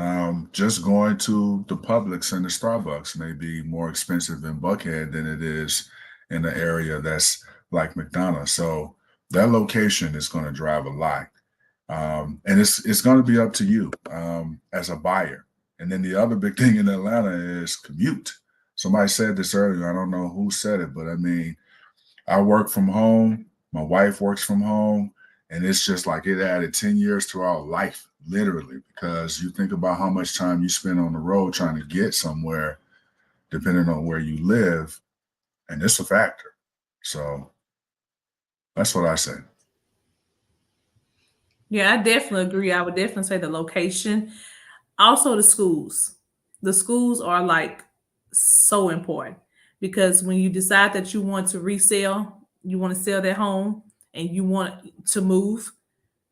Just going to the Publix and the Starbucks may be more expensive in Buckhead than it is in the area that's like McDonough. So that location is going to drive a lot. And it's going to be up to you as a buyer. And then the other big thing in Atlanta is commute. Somebody said this earlier. I don't know who said it, but I mean, I work from home. My wife works from home. And it's just like it added 10 years to our life, literally, because you think about how much time you spend on the road trying to get somewhere, depending on where you live. And it's a factor. So that's what I say. Yeah, I definitely agree. I would definitely say the location. Also, the schools. The schools are like so important because when you decide that you want to resell, you want to sell that home and you want to move,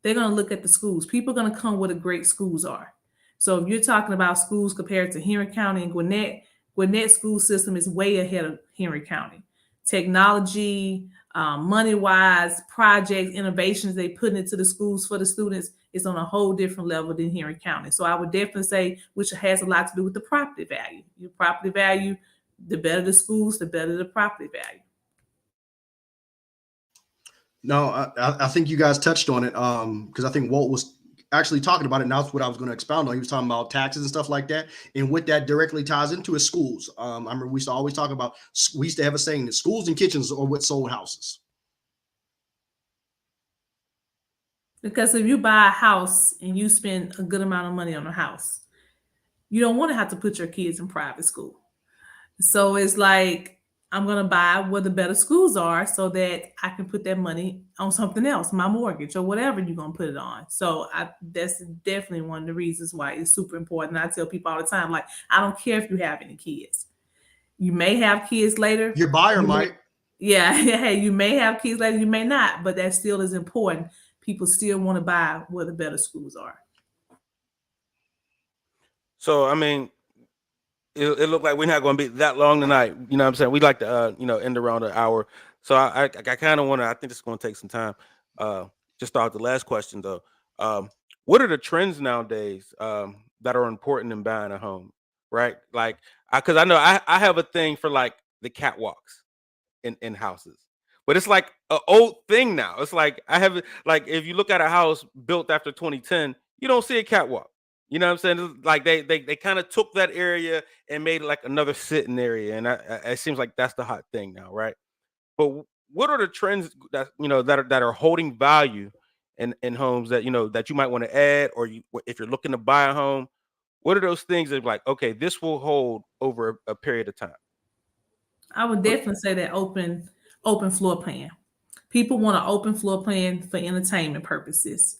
they're going to look at the schools. People are going to come where the great schools are. So if you're talking about schools compared to Henry County and Gwinnett school system is way ahead of Henry County. Technology, money-wise, projects, innovations they put into the schools for the students is on a whole different level than Henry County. So I would definitely say, which has a lot to do with the property value. Your property value, the better the schools, the better the property value. No, I think you guys touched on it because I think Walt was actually talking about it. And that's what I was going to expound on. He was talking about taxes and stuff like that. And what that directly ties into is schools. I remember we used to always talk about, we used to have a saying that schools and kitchens are what sold houses. Because if you buy a house and you spend a good amount of money on a house, you don't want to have to put your kids in private school. So it's like, I'm going to buy where the better schools are so that I can put that money on something else, my mortgage or whatever you're going to put it on. So that's definitely one of the reasons why it's super important. I tell people all the time, like, I don't care if you have any kids. You may have kids later. Your buyer might. Yeah, hey, you may have kids later, you may not, but that still is important. People still want to buy where the better schools are. So, I mean, it looked like we're not going to be that long tonight. You know what I'm saying? We like to, end around an hour. So I kind of want to, I think this is going to take some time. Just start the last question though. What are the trends nowadays that are important in buying a home? Right? Like, because I know I have a thing for like the catwalks in houses, but it's like an old thing now. It's like I have like if you look at a house built after 2010, you don't see a catwalk. You know what I'm saying? It's like they kind of took that area and made it like another sitting area, and it seems like that's the hot thing now, right? But what are the trends that that are holding value in homes that that you might want to add, or if you're looking to buy a home, what are those things that like, okay, this will hold over a period of time? I would definitely say that open floor plan. People want an open floor plan for entertainment purposes.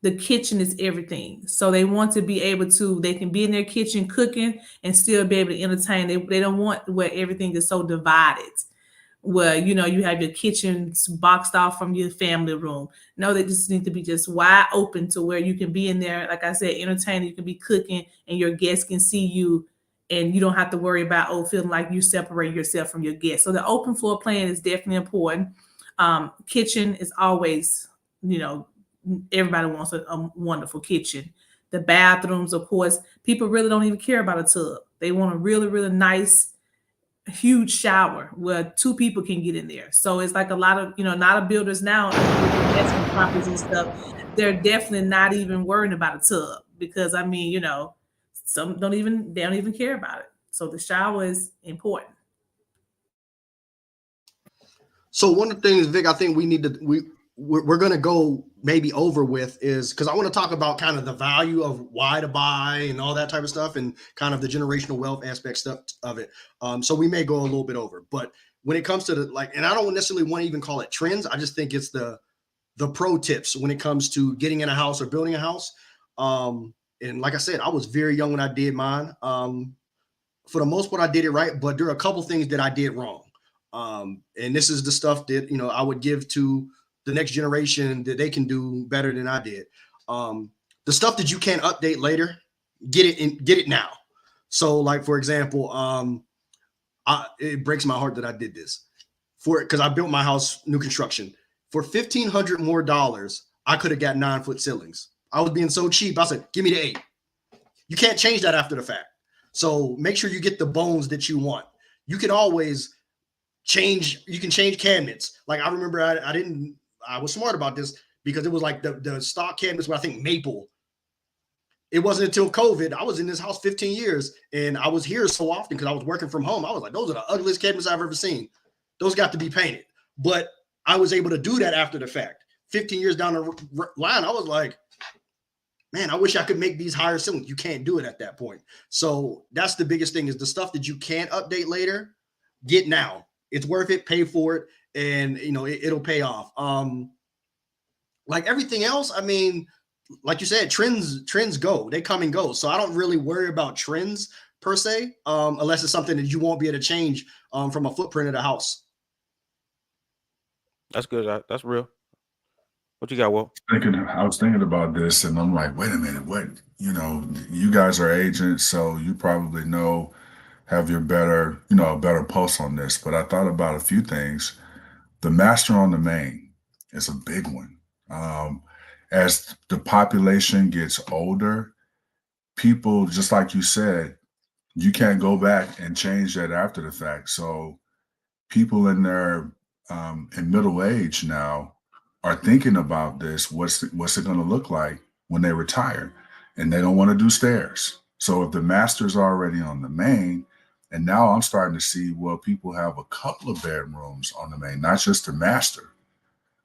The kitchen is everything. So they want to be able to, they can be in their kitchen cooking and still be able to entertain. They don't want where everything is so divided, where, you have your kitchen boxed off from your family room. No, they just need to be just wide open to where you can be in there. Like I said, entertaining, you can be cooking and your guests can see you and you don't have to worry about, feeling like you separate yourself from your guests. So the open floor plan is definitely important. Kitchen is always, everybody wants a wonderful kitchen. The bathrooms, of course, people really don't even care about a tub. They want a really, really nice, huge shower where two people can get in there. So it's like a lot of builders now, investment properties and stuff, they're definitely not even worrying about a tub because some they don't even care about it. So the shower is important. So one of the things, Vic, I think we're going to go maybe over with is because I want to talk about kind of the value of why to buy and all that type of stuff and kind of the generational wealth aspect stuff of it. So we may go a little bit over, but when it comes to and I don't necessarily want to even call it trends. I just think it's the pro tips when it comes to getting in a house or building a house. And like I said, I was very young when I did mine. For the most part, I did it right, but there are a couple things that I did wrong. And this is the stuff that, I would give to the next generation that they can do better than I did. The stuff that you can't update later, get it now. So like, for example, it breaks my heart that I did this because I built my house, new construction for $1,500 more. I could have got 9-foot ceilings. I was being so cheap. I said, give me the 8. You can't change that after the fact. So make sure you get the bones that you want. You can always change. You can change cabinets. Like I remember I was smart about this because it was like the stock cabinets were, I think, maple. It wasn't until COVID. I was in this house 15 years and I was here so often because I was working from home. I was like, those are the ugliest cabinets I've ever seen. Those got to be painted. But I was able to do that after the fact. 15 years down the line, I was like, man, I wish I could make these higher ceilings. You can't do it at that point. So that's the biggest thing is the stuff that you can't update later, get now. It's worth it, pay for it, and it'll pay off. Like everything else, I mean, like you said, trends go, they come and go. So I don't really worry about trends per se, unless it's something that you won't be able to change from a footprint of the house. That's good. That's real. What you got, Walt? I was thinking about this and I'm like, wait a minute, what, you guys are agents, so you probably have your better, a better pulse on this. But I thought about a few things. The master on the main is a big one. As the population gets older, people, just like you said, you can't go back and change that after the fact. So people in their in middle age now are thinking about this. What's it going to look like when they retire? And they don't want to do stairs. So if the master's already on the main, and now I'm starting to see, well, people have a couple of bedrooms on the main, not just the master.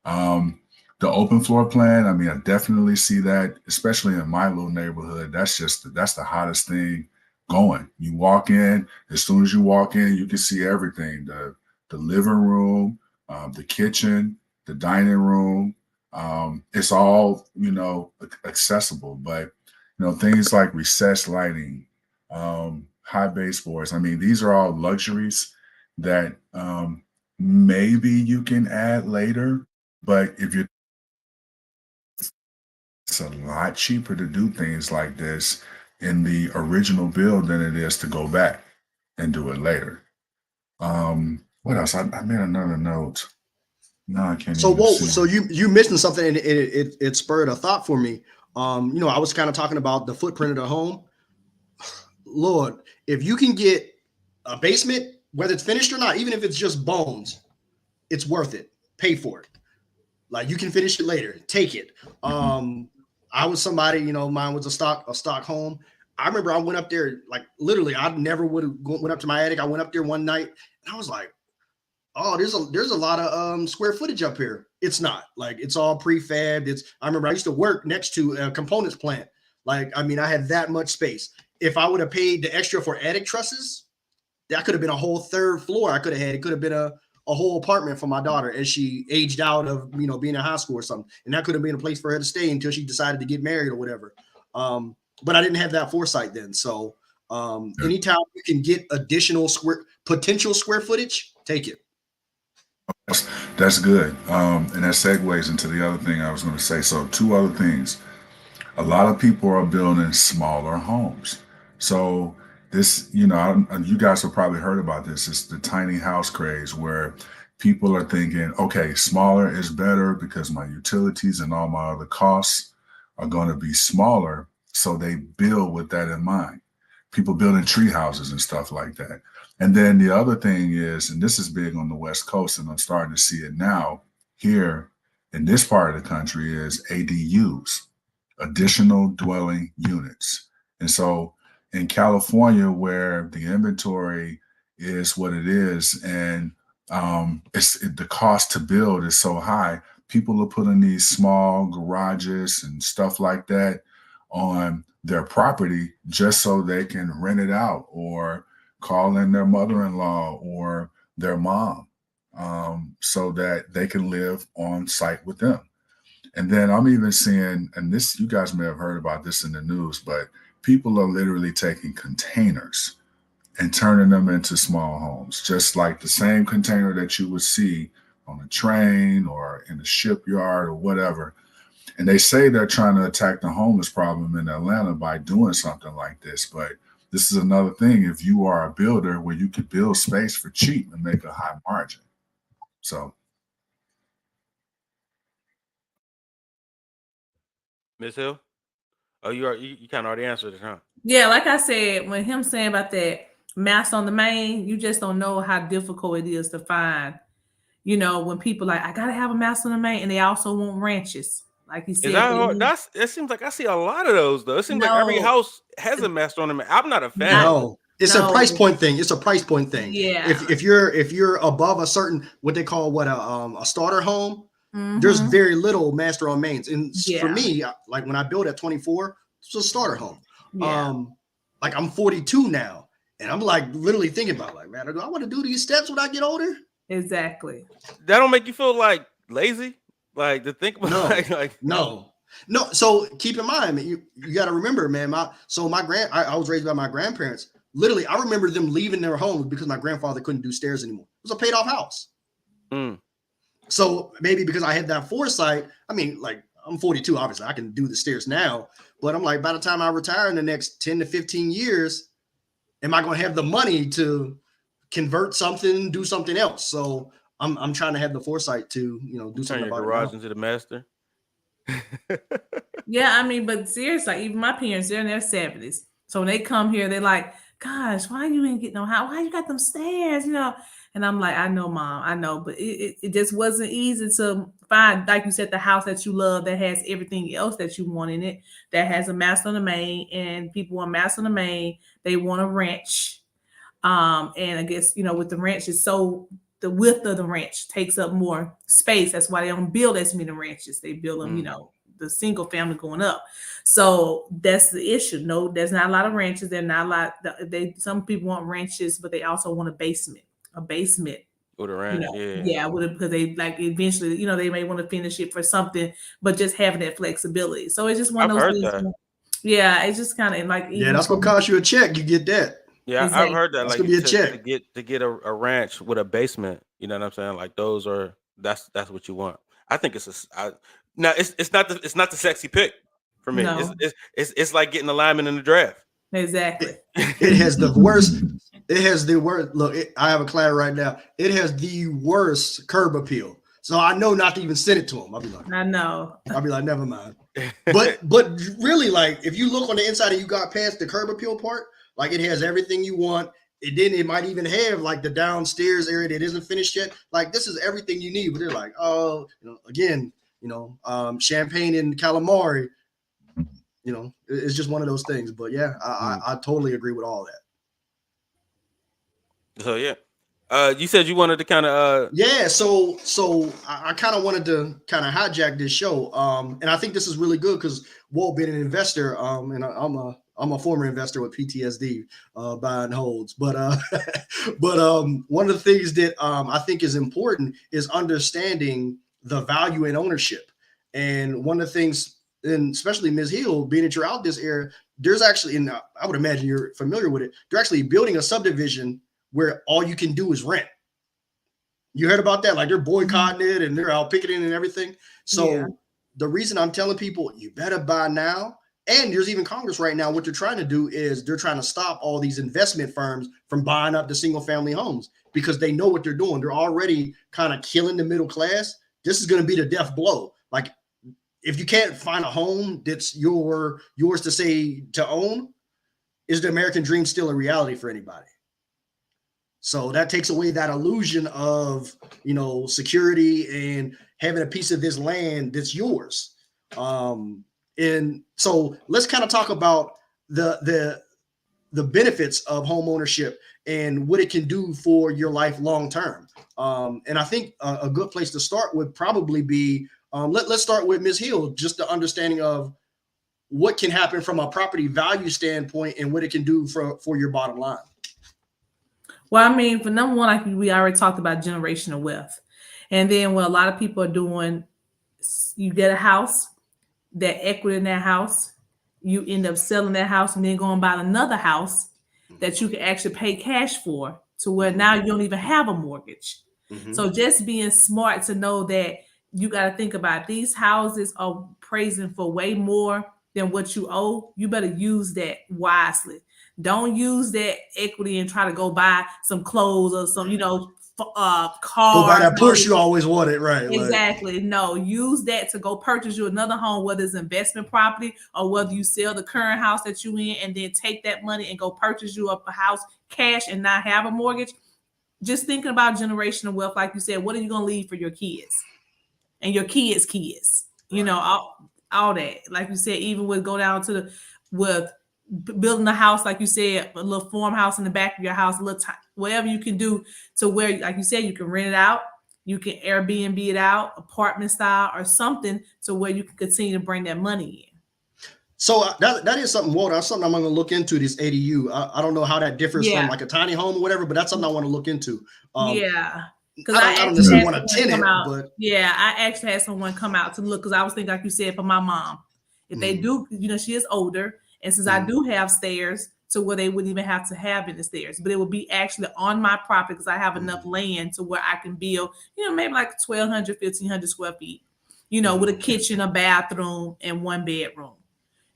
The open floor plan, I mean, I definitely see that, especially in my little neighborhood. That's the hottest thing going. You walk in, as soon as you walk in, you can see everything. the living room, the kitchen, the dining room. It's all, accessible, but, things like recessed lighting, high baseboards. I mean, these are all luxuries that maybe you can add later, but it's a lot cheaper to do things like this in the original build than it is to go back and do it later. What else? I made another note. No, I can't So even whoa, see. so you mentioned something and it spurred a thought for me. I was kind of talking about the footprint of the home. Lord, if you can get a basement, whether it's finished or not, even if it's just bones, it's worth it. Pay for it. Like you can finish it later. Take it. I was somebody, mine was a stock home. I remember I went up there, like literally, I never would have went up to my attic. I went up there one night and I was like, oh, there's a lot of square footage up here. It's not like it's all prefab. I remember I used to work next to a components plant. Like, I mean, I had that much space. If I would have paid the extra for attic trusses, that could have been a whole third floor. I could have had. It could have been a whole apartment for my daughter as she aged out of being in high school or something, and that could have been a place for her to stay until she decided to get married or whatever. But I didn't have that foresight then. So anytime you can get additional potential square footage, take it. That's good. And that segues into the other thing I was going to say. So two other things. A lot of people are building smaller homes. So this, you guys have probably heard about this. It's the tiny house craze where people are thinking, okay, smaller is better because my utilities and all my other costs are going to be smaller. So they build with that in mind. People building tree houses and stuff like that. And then the other thing is, and this is big on the West Coast, and I'm starting to see it now here in this part of the country, is ADUs, additional dwelling units. And so in California, where the inventory is what it is, and the cost to build is so high, people are putting these small garages and stuff like that on their property just so they can rent it out or call in their mother-in-law or their mom so that they can live on site with them. And then I'm even seeing, and this, you guys may have heard about this in the news, but people are literally taking containers and turning them into small homes, just like the same container that you would see on a train or in a shipyard or whatever. And they say they're trying to attack the homeless problem in Atlanta by doing something like this. But this is another thing. If you are a builder where you could build space for cheap and make a high margin. So. Ms. Hill? Oh, you kind of already answered it, huh? Yeah, like I said, when him saying about that mass on the main, you just don't know how difficult it is to find. When people like, I gotta have a mass on the main, and they also want ranches. Like he said, Is that hard? It seems like I see a lot of those though. It seems like every house has a master on the main. I'm not a fan. No, it's a price point thing. It's a price point thing. Yeah. If you're above a certain what they call a starter home, there's very little master on mains. And for me, like when I built at 24, it's a starter home. Yeah. Like I'm 42 now, and I'm like literally thinking about like, man, do I want to do these steps when I get older? Exactly. That don't make you feel like lazy, like to think about. No. So keep in mind, man, you got to remember, man. I was raised by my grandparents. Literally, I remember them leaving their homes because my grandfather couldn't do stairs anymore. It was a paid off house. So maybe because I had that foresight, I mean, like I'm 42, obviously I can do the stairs now, but I'm like, by the time I retire in the next 10 to 15 years, am I going to have the money to convert something, do something else? So I'm trying to have the foresight to, do something about it. Turn your garage into the master. Yeah, I mean, but seriously, even my parents, they're in their 70s. So when they come here, they're like, gosh, why you ain't getting no house? Why you got them stairs? And I'm like, I know, Mom, I know, but it just wasn't easy to find, like you said, the house that you love that has everything else that you want in it, that has a master on the main, and people want master on the main, they want a ranch. And I guess, with the ranch, the width of the ranch takes up more space. That's why they don't build as many ranches. They build them, the single family going up. So that's the issue. No, there's not a lot of ranches. There's not a lot. Some people want ranches, but they also want a basement With a You ranch, know, yeah. yeah, because they like eventually, they may want to finish it for something, but just having that flexibility. So it's just one I've of those heard things. that. Yeah, it's just kind of like Yeah, even that's gonna cost you a check. You get that. Yeah, I've exactly. heard that, That's like gonna be a to check. get a ranch with a basement. You know what I'm saying? Like those are that's what you want. I think now it's not the sexy pick for me. No, It's like getting a lineman in the draft. exactly. It has the worst. It has the worst. Look, I have a client right now. It has the worst curb appeal. So I know not to even send it to him. I know. Never mind. But really, like if you look on the inside and you got past the curb appeal part, like it has everything you want. It might even have like the downstairs area that isn't finished yet. Like this is everything you need. But they're like, oh, again, champagne and calamari. It's just one of those things. But yeah, I totally agree with all that. So yeah, you said you wanted to kind of Yeah, so I kind of wanted to kind of hijack this show, and I think this is really good because Walt being an investor, and I'm a former investor with PTSD, buy and holds, but one of the things that I think is important is understanding the value in ownership, and one of the things, and especially Ms. Hill, being that you're out this area, there's actually, and I would imagine you're familiar with it, they're actually building a subdivision where all you can do is rent. You heard about that? Like they're boycotting it and they're out picketing and everything. So Yeah. the reason I'm telling people you better buy now, and there's even Congress right now, what they're trying to do is they're trying to stop all these investment firms from buying up the single family homes because they know what they're doing. They're already kind of killing the middle class. This is going to be the death blow. Like if you can't find a home that's yours to say to own, is the American dream still a reality for anybody? So that takes away that illusion of, security and having a piece of this land that's yours. And so let's kind of talk about the benefits of home ownership and what it can do for your life long term. And I think a good place to start would probably be let's start with Ms. Hill, just the understanding of what can happen from a property value standpoint and what it can do for your bottom line. Well, I mean, for number one, like we already talked about generational wealth. And then what a lot of people are doing, you get a house, that equity in that house, you end up selling that house and then going buy another house that you can actually pay cash for, to where now you don't even have a mortgage. Mm-hmm. So just being smart to know that you got to think about these houses are praising for way more than what you owe. You better use that wisely. Don't use that equity and try to go buy some clothes or some, cars. Go buy that Porsche you always wanted, right? Exactly. No, use that to go purchase you another home, whether it's investment property or whether you sell the current house that you in and then take that money and go purchase you up a house cash and not have a mortgage. Just thinking about generational wealth, like you said, what are you going to leave for your kids and your kids' kids? All that. Like you said, even with with building a house, like you said, a little farmhouse in the back of your house, whatever you can do to where, like you said, you can rent it out, you can Airbnb it out, apartment style or something, to where you can continue to bring that money in. So that is something, Walter. That's something I'm going to look into, this ADU. I don't know how that differs from like a tiny home or whatever, but that's something I want to look into. Because I don't necessarily want a tenant, but yeah, I actually had someone come out to look, because I was thinking, like you said, for my mom, if they do, she is older. And since I do have stairs to where they wouldn't even have to have any stairs, but it would be actually on my property because I have enough land to where I can build, maybe like 1,200, 1,500 square feet, with a kitchen, a bathroom, and one bedroom.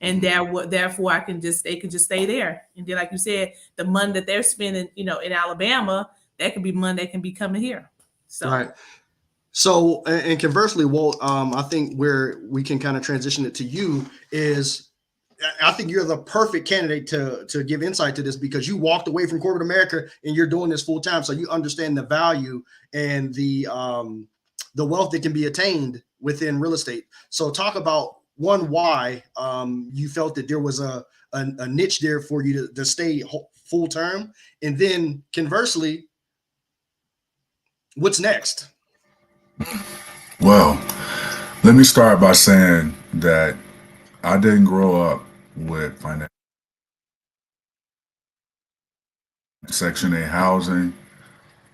And therefore they can just stay there. And then, like you said, the money that they're spending, in Alabama, that could be money that can be coming here. So. Right. So, and conversely, Walt, I think where we can kind of transition it to you is, I think you're the perfect candidate to give insight to this, because you walked away from corporate America and you're doing this full time. So you understand the value and the wealth that can be attained within real estate. So talk about why you felt that there was a niche there for you to stay full term. And then conversely, what's next? Well, let me start by saying that I didn't grow up with Section 8 housing.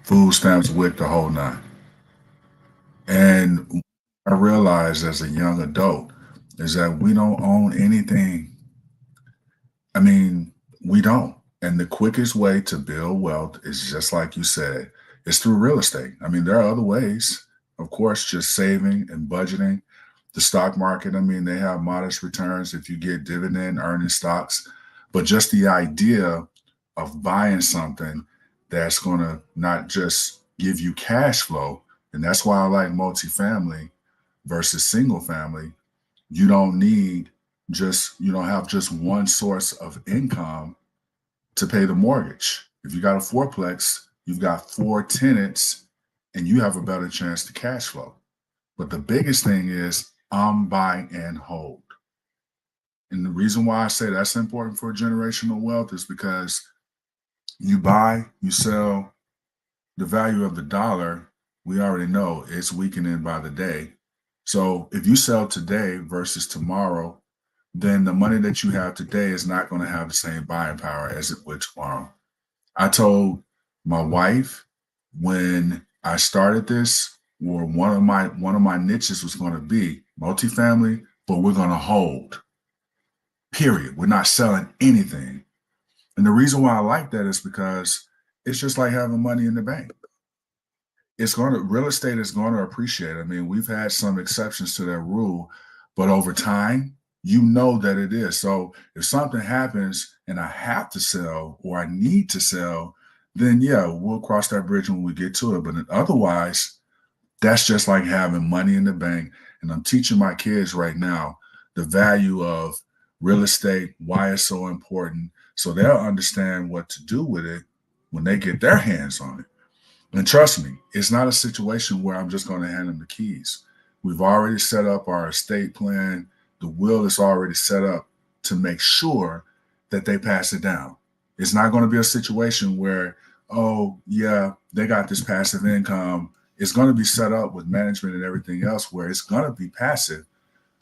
food stamps, WIC, the whole nine. And I realized as a young adult is that we don't own anything. I mean, we don't. And the quickest way to build wealth is just like you said, it's through real estate. I mean, there are other ways, of course, just saving and budgeting. The stock market, I mean, they have modest returns if you get dividend earning stocks, but just the idea of buying something that's going to not just give you cash flow, and that's why I like multifamily versus single family. You don't need you don't have just one source of income to pay the mortgage. If you got a fourplex, you've got 4 tenants and you have a better chance to cash flow. But the biggest thing is buy and hold. And the reason why I say that's important for generational wealth is because you buy, you sell, the value of the dollar, we already know it's weakening by the day. So if you sell today versus tomorrow, then the money that you have today is not going to have the same buying power as it would tomorrow. I told my wife when I started this, or one of my niches was going to be multifamily, but we're going to hold. Period. We're not selling anything. And the reason why I like that is because it's just like having money in the bank. Real estate is going to appreciate. I mean, we've had some exceptions to that rule, but over time, you know that it is. So if something happens and I have to sell or I need to sell, then yeah, we'll cross that bridge when we get to it. But otherwise, that's just like having money in the bank. And I'm teaching my kids right now the value of real estate, why it's so important, so they'll understand what to do with it when they get their hands on it. And trust me, it's not a situation where I'm just going to hand them the keys. We've already set up our estate plan. The will is already set up to make sure that they pass it down. It's not going to be a situation where, oh, yeah, they got this passive income. It's going to be set up with management and everything else where it's going to be passive.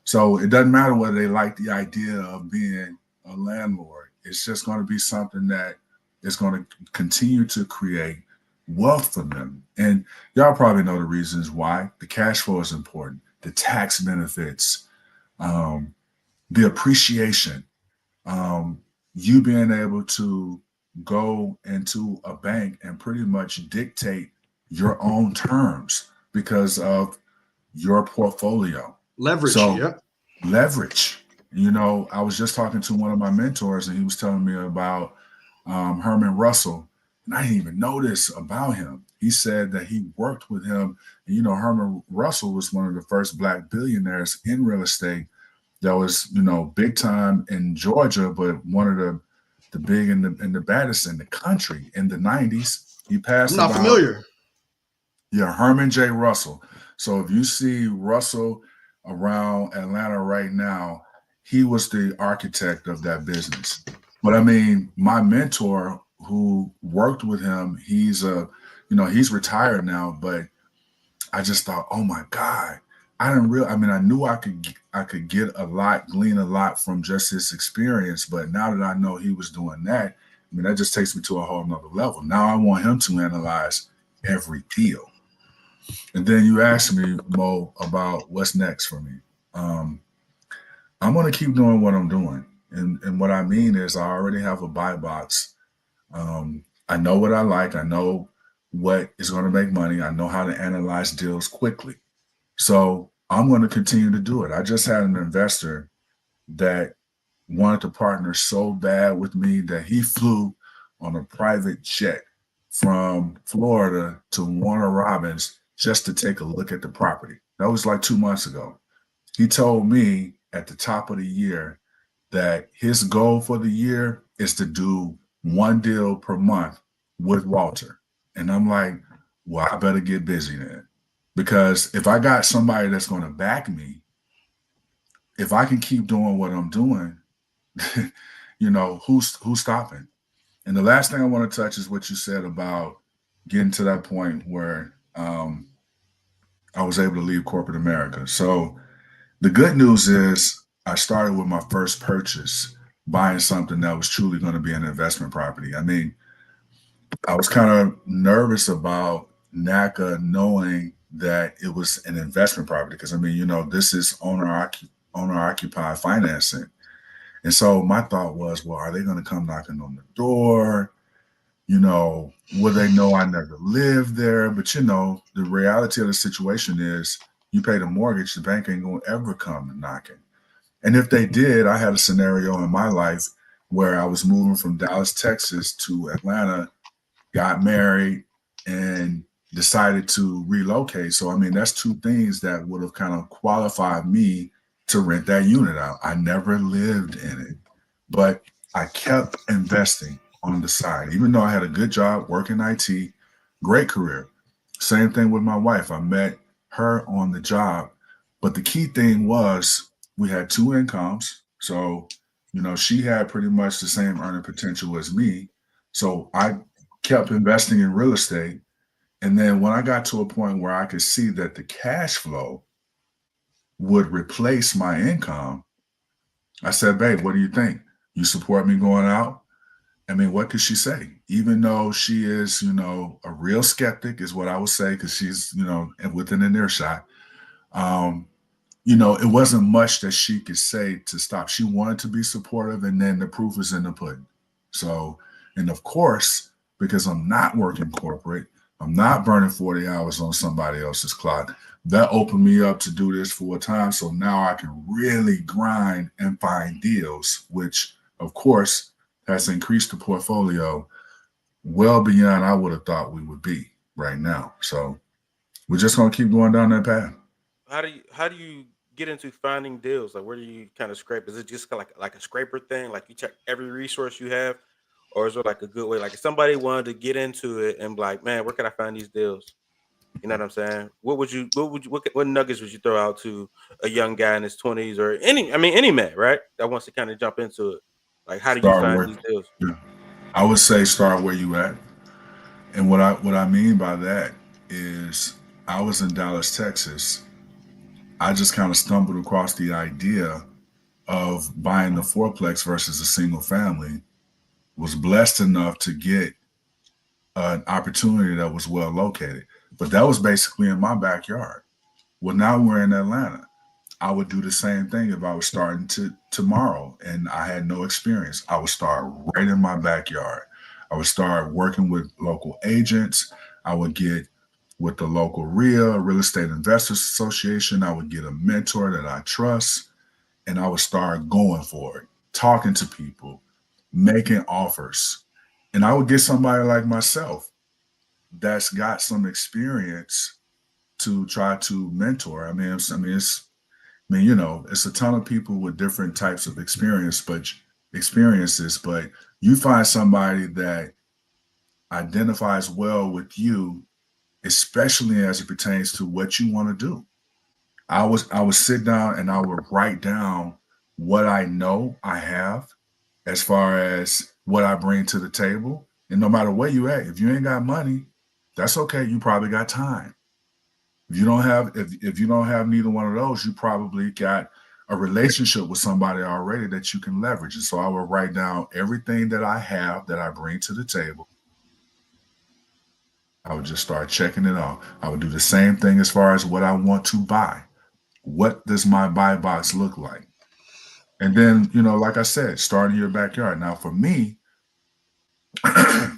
So it doesn't matter whether they like the idea of being a landlord. It's just going to be something that is going to continue to create wealth for them. And y'all probably know the reasons why. The cash flow is important, the tax benefits, the appreciation, you being able to go into a bank and pretty much dictate your own terms because of your portfolio. Leverage. So, Yep. leverage. You know, I was just talking to one of my mentors and he was telling me about Herman Russell. And I didn't even know this about him. He said that he worked with him. And, you know, Herman Russell was one of the first Black billionaires in real estate that was, you know, big time in Georgia, but one of the big and the baddest in the country in the 90s. He passed. I'm not familiar. Yeah, Herman J. Russell. So if you see Russell around Atlanta right now, he was the architect of that business. But I mean, my mentor who worked with him, he's retired now, but I just thought, oh my God, I knew I could get a lot, glean a lot from just his experience. But now that I know he was doing that, I mean, that just takes me to a whole nother level. Now I want him to analyze every deal. And then you asked me, Mo, about what's next for me. I'm going to keep doing what I'm doing. And what I mean is I already have a buy box. I know what I like. I know what is going to make money. I know how to analyze deals quickly. So I'm going to continue to do it. I just had an investor that wanted to partner so bad with me that he flew on a private jet from Florida to Warner Robins just to take a look at the property. That was like 2 months ago. He told me at the top of the year that his goal for the year is to do 1 deal per month with Walter. And I'm like, well, I better get busy then. Because if I got somebody that's going to back me, if I can keep doing what I'm doing, you know, who's stopping? And the last thing I want to touch is what you said about getting to that point where I was able to leave corporate America. So the good news is I started with my first purchase, buying something that was truly going to be an investment property. I mean, I was kind of nervous about NACA knowing that it was an investment property because I mean, this is owner occupied financing. And so my thought was, well, are they going to come knocking on the door? Will they know I never lived there? But the reality of the situation is you pay the mortgage, the bank ain't going to ever come knocking. And if they did, I had a scenario in my life where I was moving from Dallas, Texas to Atlanta, got married, and decided to relocate. So, I mean, that's two things that would have kind of qualified me to rent that unit out. I never lived in it, but I kept investing on the side, even though I had a good job working IT, great career. Same thing with my wife. I met her on the job, but the key thing was we had two incomes. So, she had pretty much the same earning potential as me. So I kept investing in real estate. And then when I got to a point where I could see that the cash flow would replace my income, I said, babe, what do you think? You support me going out? I mean, what could she say? Even though she is, a real skeptic is what I would say, because she's, within an earshot. It wasn't much that she could say to stop. She wanted to be supportive, and then the proof is in the pudding. So, and of course, because I'm not working corporate, I'm not burning 40 hours on somebody else's clock. That opened me up to do this full time. So now I can really grind and find deals, which of course has increased the portfolio well beyond I would have thought we would be right now. So we're just going to keep going down that path. How do you get into finding deals? Like, where do you kind of scrape? Is it just like a scraper thing? Like you check every resource you have, or is there like a good way? Like if somebody wanted to get into it and be like, man, where can I find these deals? You know what I'm saying? What nuggets would you throw out to a young guy in his 20s or any man, right? That wants to kind of jump into it. Like, how do you Start find where these deals? yeah. I would say start where you at. And what I mean by that is I was in Dallas, Texas. I just kind of stumbled across the idea of buying the fourplex versus a single family, was blessed enough to get an opportunity that was well located. But that was basically in my backyard. Well, now we're in Atlanta. I would do the same thing if I was starting tomorrow and I had no experience. I would start right in my backyard. I would start working with local agents. I would get with the local RIA, Real Estate Investors Association. I would get a mentor that I trust, and I would start going for it, talking to people, making offers. And I would get somebody like myself that's got some experience to try to mentor. It's a ton of people with different types of experiences, but you find somebody that identifies well with you, especially as it pertains to what you want to do. I would sit down and I would write down what I know I have as far as what I bring to the table. And no matter where you at, if you ain't got money, that's okay. You probably got time. If you don't have neither one of those, you probably got a relationship with somebody already that you can leverage. And so I would write down everything that I have that I bring to the table. I would just start checking it off. I would do the same thing as far as what I want to buy. What does my buy box look like? And then, like I said, start in your backyard. Now, for me, I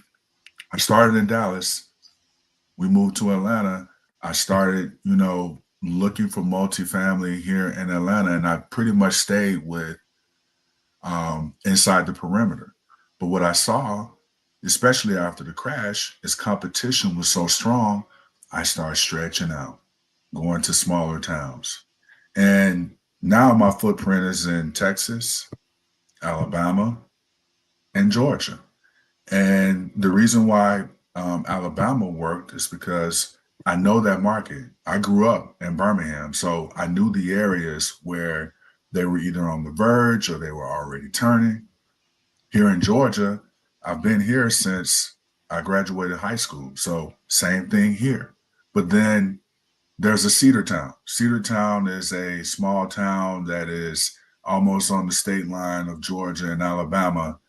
started in Dallas. We moved to Atlanta. I started, looking for multifamily here in Atlanta, and I pretty much stayed with inside the perimeter. But what I saw, especially after the crash, is competition was so strong, I started stretching out, going to smaller towns. And now my footprint is in Texas, Alabama, and Georgia. And the reason why Alabama worked is because I know that market. I grew up in Birmingham, so I knew the areas where they were either on the verge or they were already turning. Here in Georgia, I've been here since I graduated high school. So same thing here. But then there's a Cedartown. Cedartown is a small town that is almost on the state line of Georgia and Alabama.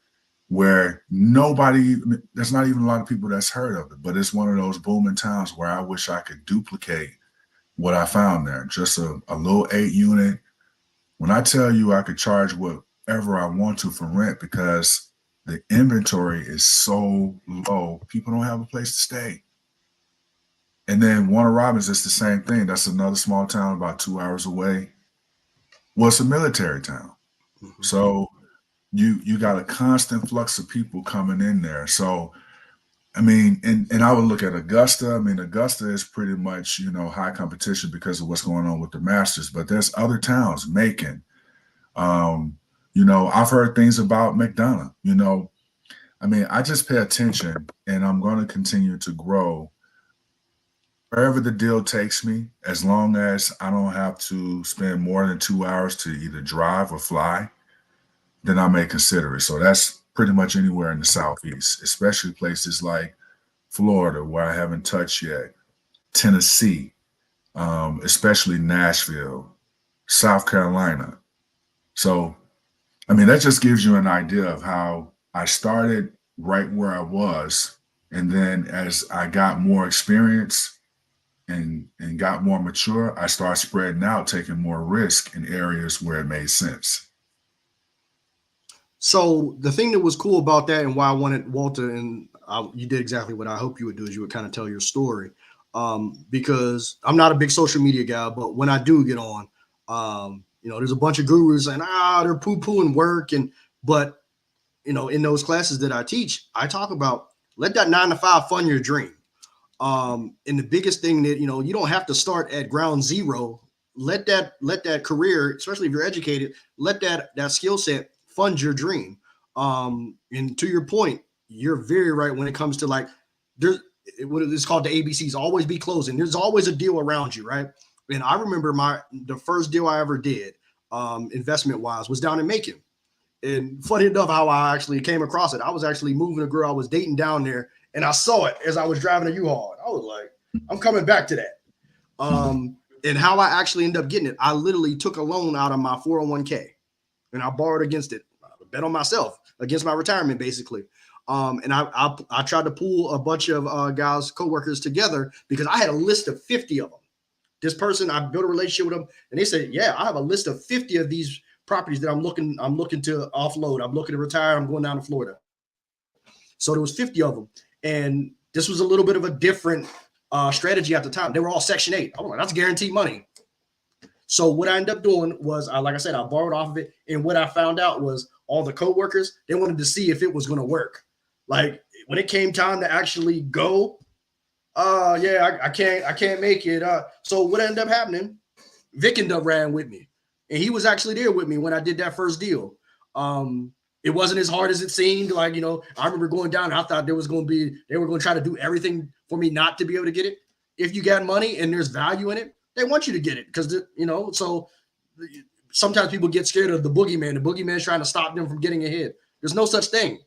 where there's not even a lot of people that's heard of it, but it's one of those booming towns where I wish I could duplicate what I found there. Just a little 8-unit. When I tell you I could charge whatever I want to for rent because the inventory is so low, people don't have a place to stay. And then Warner Robins is the same thing. That's another small town about 2 hours away. Well, it's a military town. Mhm. So you got a constant flux of people coming in there. So, I mean, and I would look at Augusta. I mean, Augusta is pretty much, high competition because of what's going on with the Masters, but there's other towns, Macon. I've heard things about McDonough, I mean, I just pay attention and I'm going to continue to grow wherever the deal takes me, as long as I don't have to spend more than 2 hours to either drive or fly, then I may consider it. So that's pretty much anywhere in the Southeast, especially places like Florida, where I haven't touched yet, Tennessee, especially Nashville, South Carolina. So, I mean, that just gives you an idea of how I started right where I was. And then as I got more experience and got more mature, I started spreading out, taking more risk in areas where it made sense. So the thing that was cool about that and why I wanted Walter, and you did exactly what I hope you would do, is you would kind of tell your story. Because I'm not a big social media guy, but when I do get on, there's a bunch of gurus and they're poo-pooing work. But in those classes that I teach, I talk about let that 9 to 5 fund your dream. And the biggest thing that, you don't have to start at ground zero. Let that career, especially if you're educated, let that skill set fund your dream. And to your point, you're very right when it comes to like, there's what is called the ABCs, always be closing. There's always a deal around you, right? And I remember the first deal I ever did, investment wise, was down in Macon. And funny enough, how I actually came across it, I was actually moving a girl I was dating down there, and I saw it as I was driving a U-Haul. I was like, I'm coming back to that. And how I actually ended up getting it, I literally took a loan out of my 401k, and I borrowed against it. I bet on myself against my retirement, basically. And I tried to pull a bunch of guys, coworkers together because I had a list of 50 of them. This person, I built a relationship with them, and they said, "Yeah, I have a list of 50 of these properties that I'm looking to offload. I'm looking to retire. I'm going down to Florida." So there was 50 of them, and this was a little bit of a different strategy at the time. They were all Section 8. I was like, that's guaranteed money. So what I ended up doing was, like I said, I borrowed off of it, and what I found out was all the coworkers, they wanted to see if it was going to work. Like when it came time to actually go, I can't make it. So what ended up happening, Vic ended up ran with me, and he was actually there with me when I did that first deal. It wasn't as hard as it seemed. Like, I remember going down, and I thought they were going to try to do everything for me not to be able to get it. If you got money and there's value in it, they want you to get it because, so sometimes people get scared of the boogeyman. The boogeyman's trying to stop them from getting ahead. There's no such thing.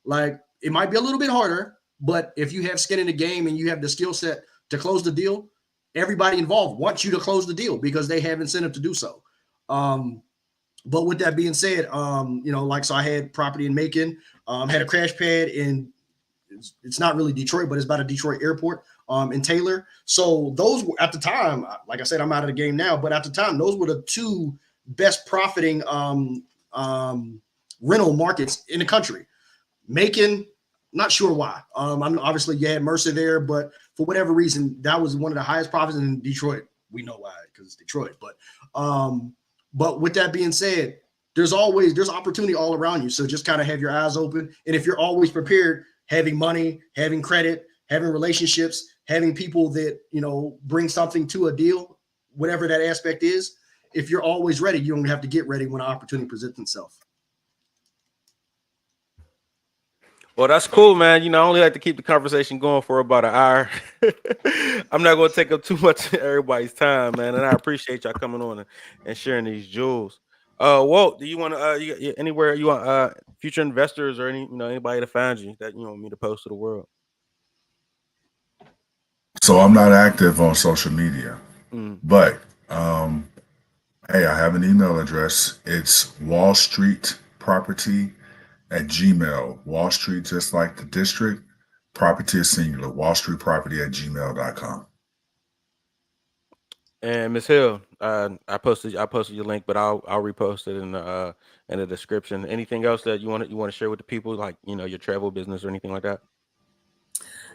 Like, it might be a little bit harder, but if you have skin in the game and you have the skill set to close the deal, everybody involved wants you to close the deal because they have incentive to do so. But with that being said, so I had property in Macon, had a crash pad in, it's not really Detroit, but it's about a Detroit airport, in Taylor. So those were, at the time, like I said, I'm out of the game now, but at the time, those were the two best profiting rental markets in the country. Macon, not sure why. Obviously you had Mercer there, but for whatever reason, that was one of the highest profits in Detroit. We know why, because it's Detroit. But with that being said, there's opportunity all around you. So just kind of have your eyes open. And if you're always prepared, having money, having credit, having relationships, having people that, bring something to a deal, whatever that aspect is, if you're always ready, you don't have to get ready when an opportunity presents itself. Well, that's cool, man. I only like to keep the conversation going for about an hour. I'm not going to take up too much of everybody's time, man. And I appreciate y'all coming on and sharing these jewels. Walt, do you want to anywhere you want future investors or anybody to find you that you want me to post to the world? So I'm not active on social media, but hey, I have an email address. It's wallstreetproperty at Gmail. Wall Street, just like the district. Property is singular. Wall Street Property at gmail.com. And Miss Hill, I posted your link, but I'll repost it in the description. Anything else that you want to share with the people, like your travel business or anything like that?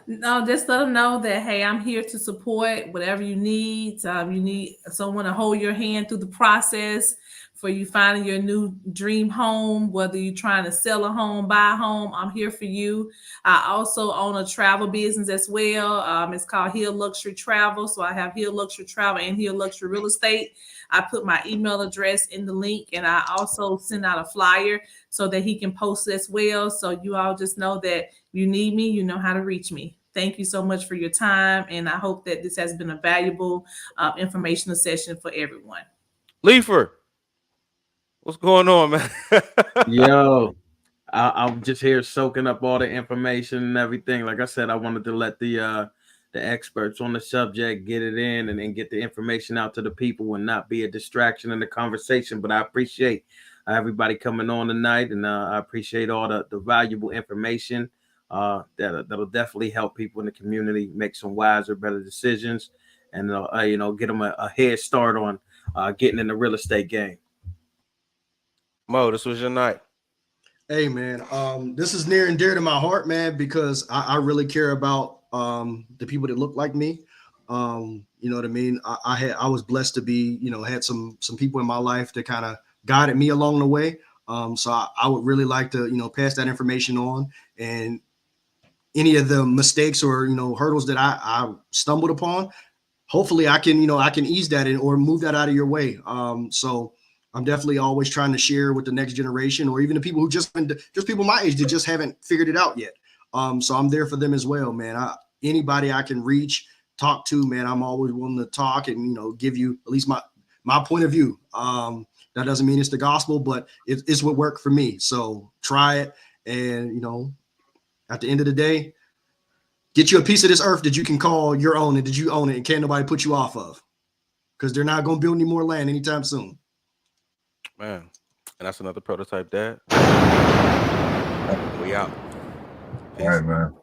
No, just let them know that, hey, I'm here to support whatever you need. You need someone to hold your hand through the process for you finding your new dream home, whether you're trying to sell a home, buy a home. I'm here for you. I also own a travel business as well. It's called Hill Luxury Travel. So I have Hill Luxury Travel and Hill Luxury Real Estate. I put my email address in the link, and I also send out a flyer so that he can post as well. So you all just know that you need me, you know how to reach me. Thank you so much for your time, and I hope that this has been a valuable informational session for everyone. Leifer, what's going on, man? Yo, I'm just here soaking up all the information and everything. Like I said, I wanted to let the experts on the subject get it in and get the information out to the people and not be a distraction in the conversation. But I appreciate everybody coming on tonight, and I appreciate all the valuable information that'll definitely help people in the community make some wiser, better decisions, and get them a head start on getting in the real estate game. Mo, this was your night. Hey man, this is near and dear to my heart, man, because I really care about the people that look like me. You know what I mean? I was blessed to be, had some people in my life that kind of guided me along the way. So I would really like to, pass that information on, and any of the mistakes or, hurdles that I stumbled upon, hopefully I can ease that in or move that out of your way. So I'm definitely always trying to share with the next generation, or even the people who just people my age that just haven't figured it out yet. So I'm there for them as well, man. Anybody I can reach, talk to, man, I'm always willing to talk and, give you at least my point of view. That doesn't mean it's the gospel, but it's what worked for me. So try it. And, at the end of the day, get you a piece of this earth that you can call your own and that you own it and can't nobody put you off of, because they're not going to build any more land anytime soon. Man, and that's another prototype dad. We out. Peace. All right, man.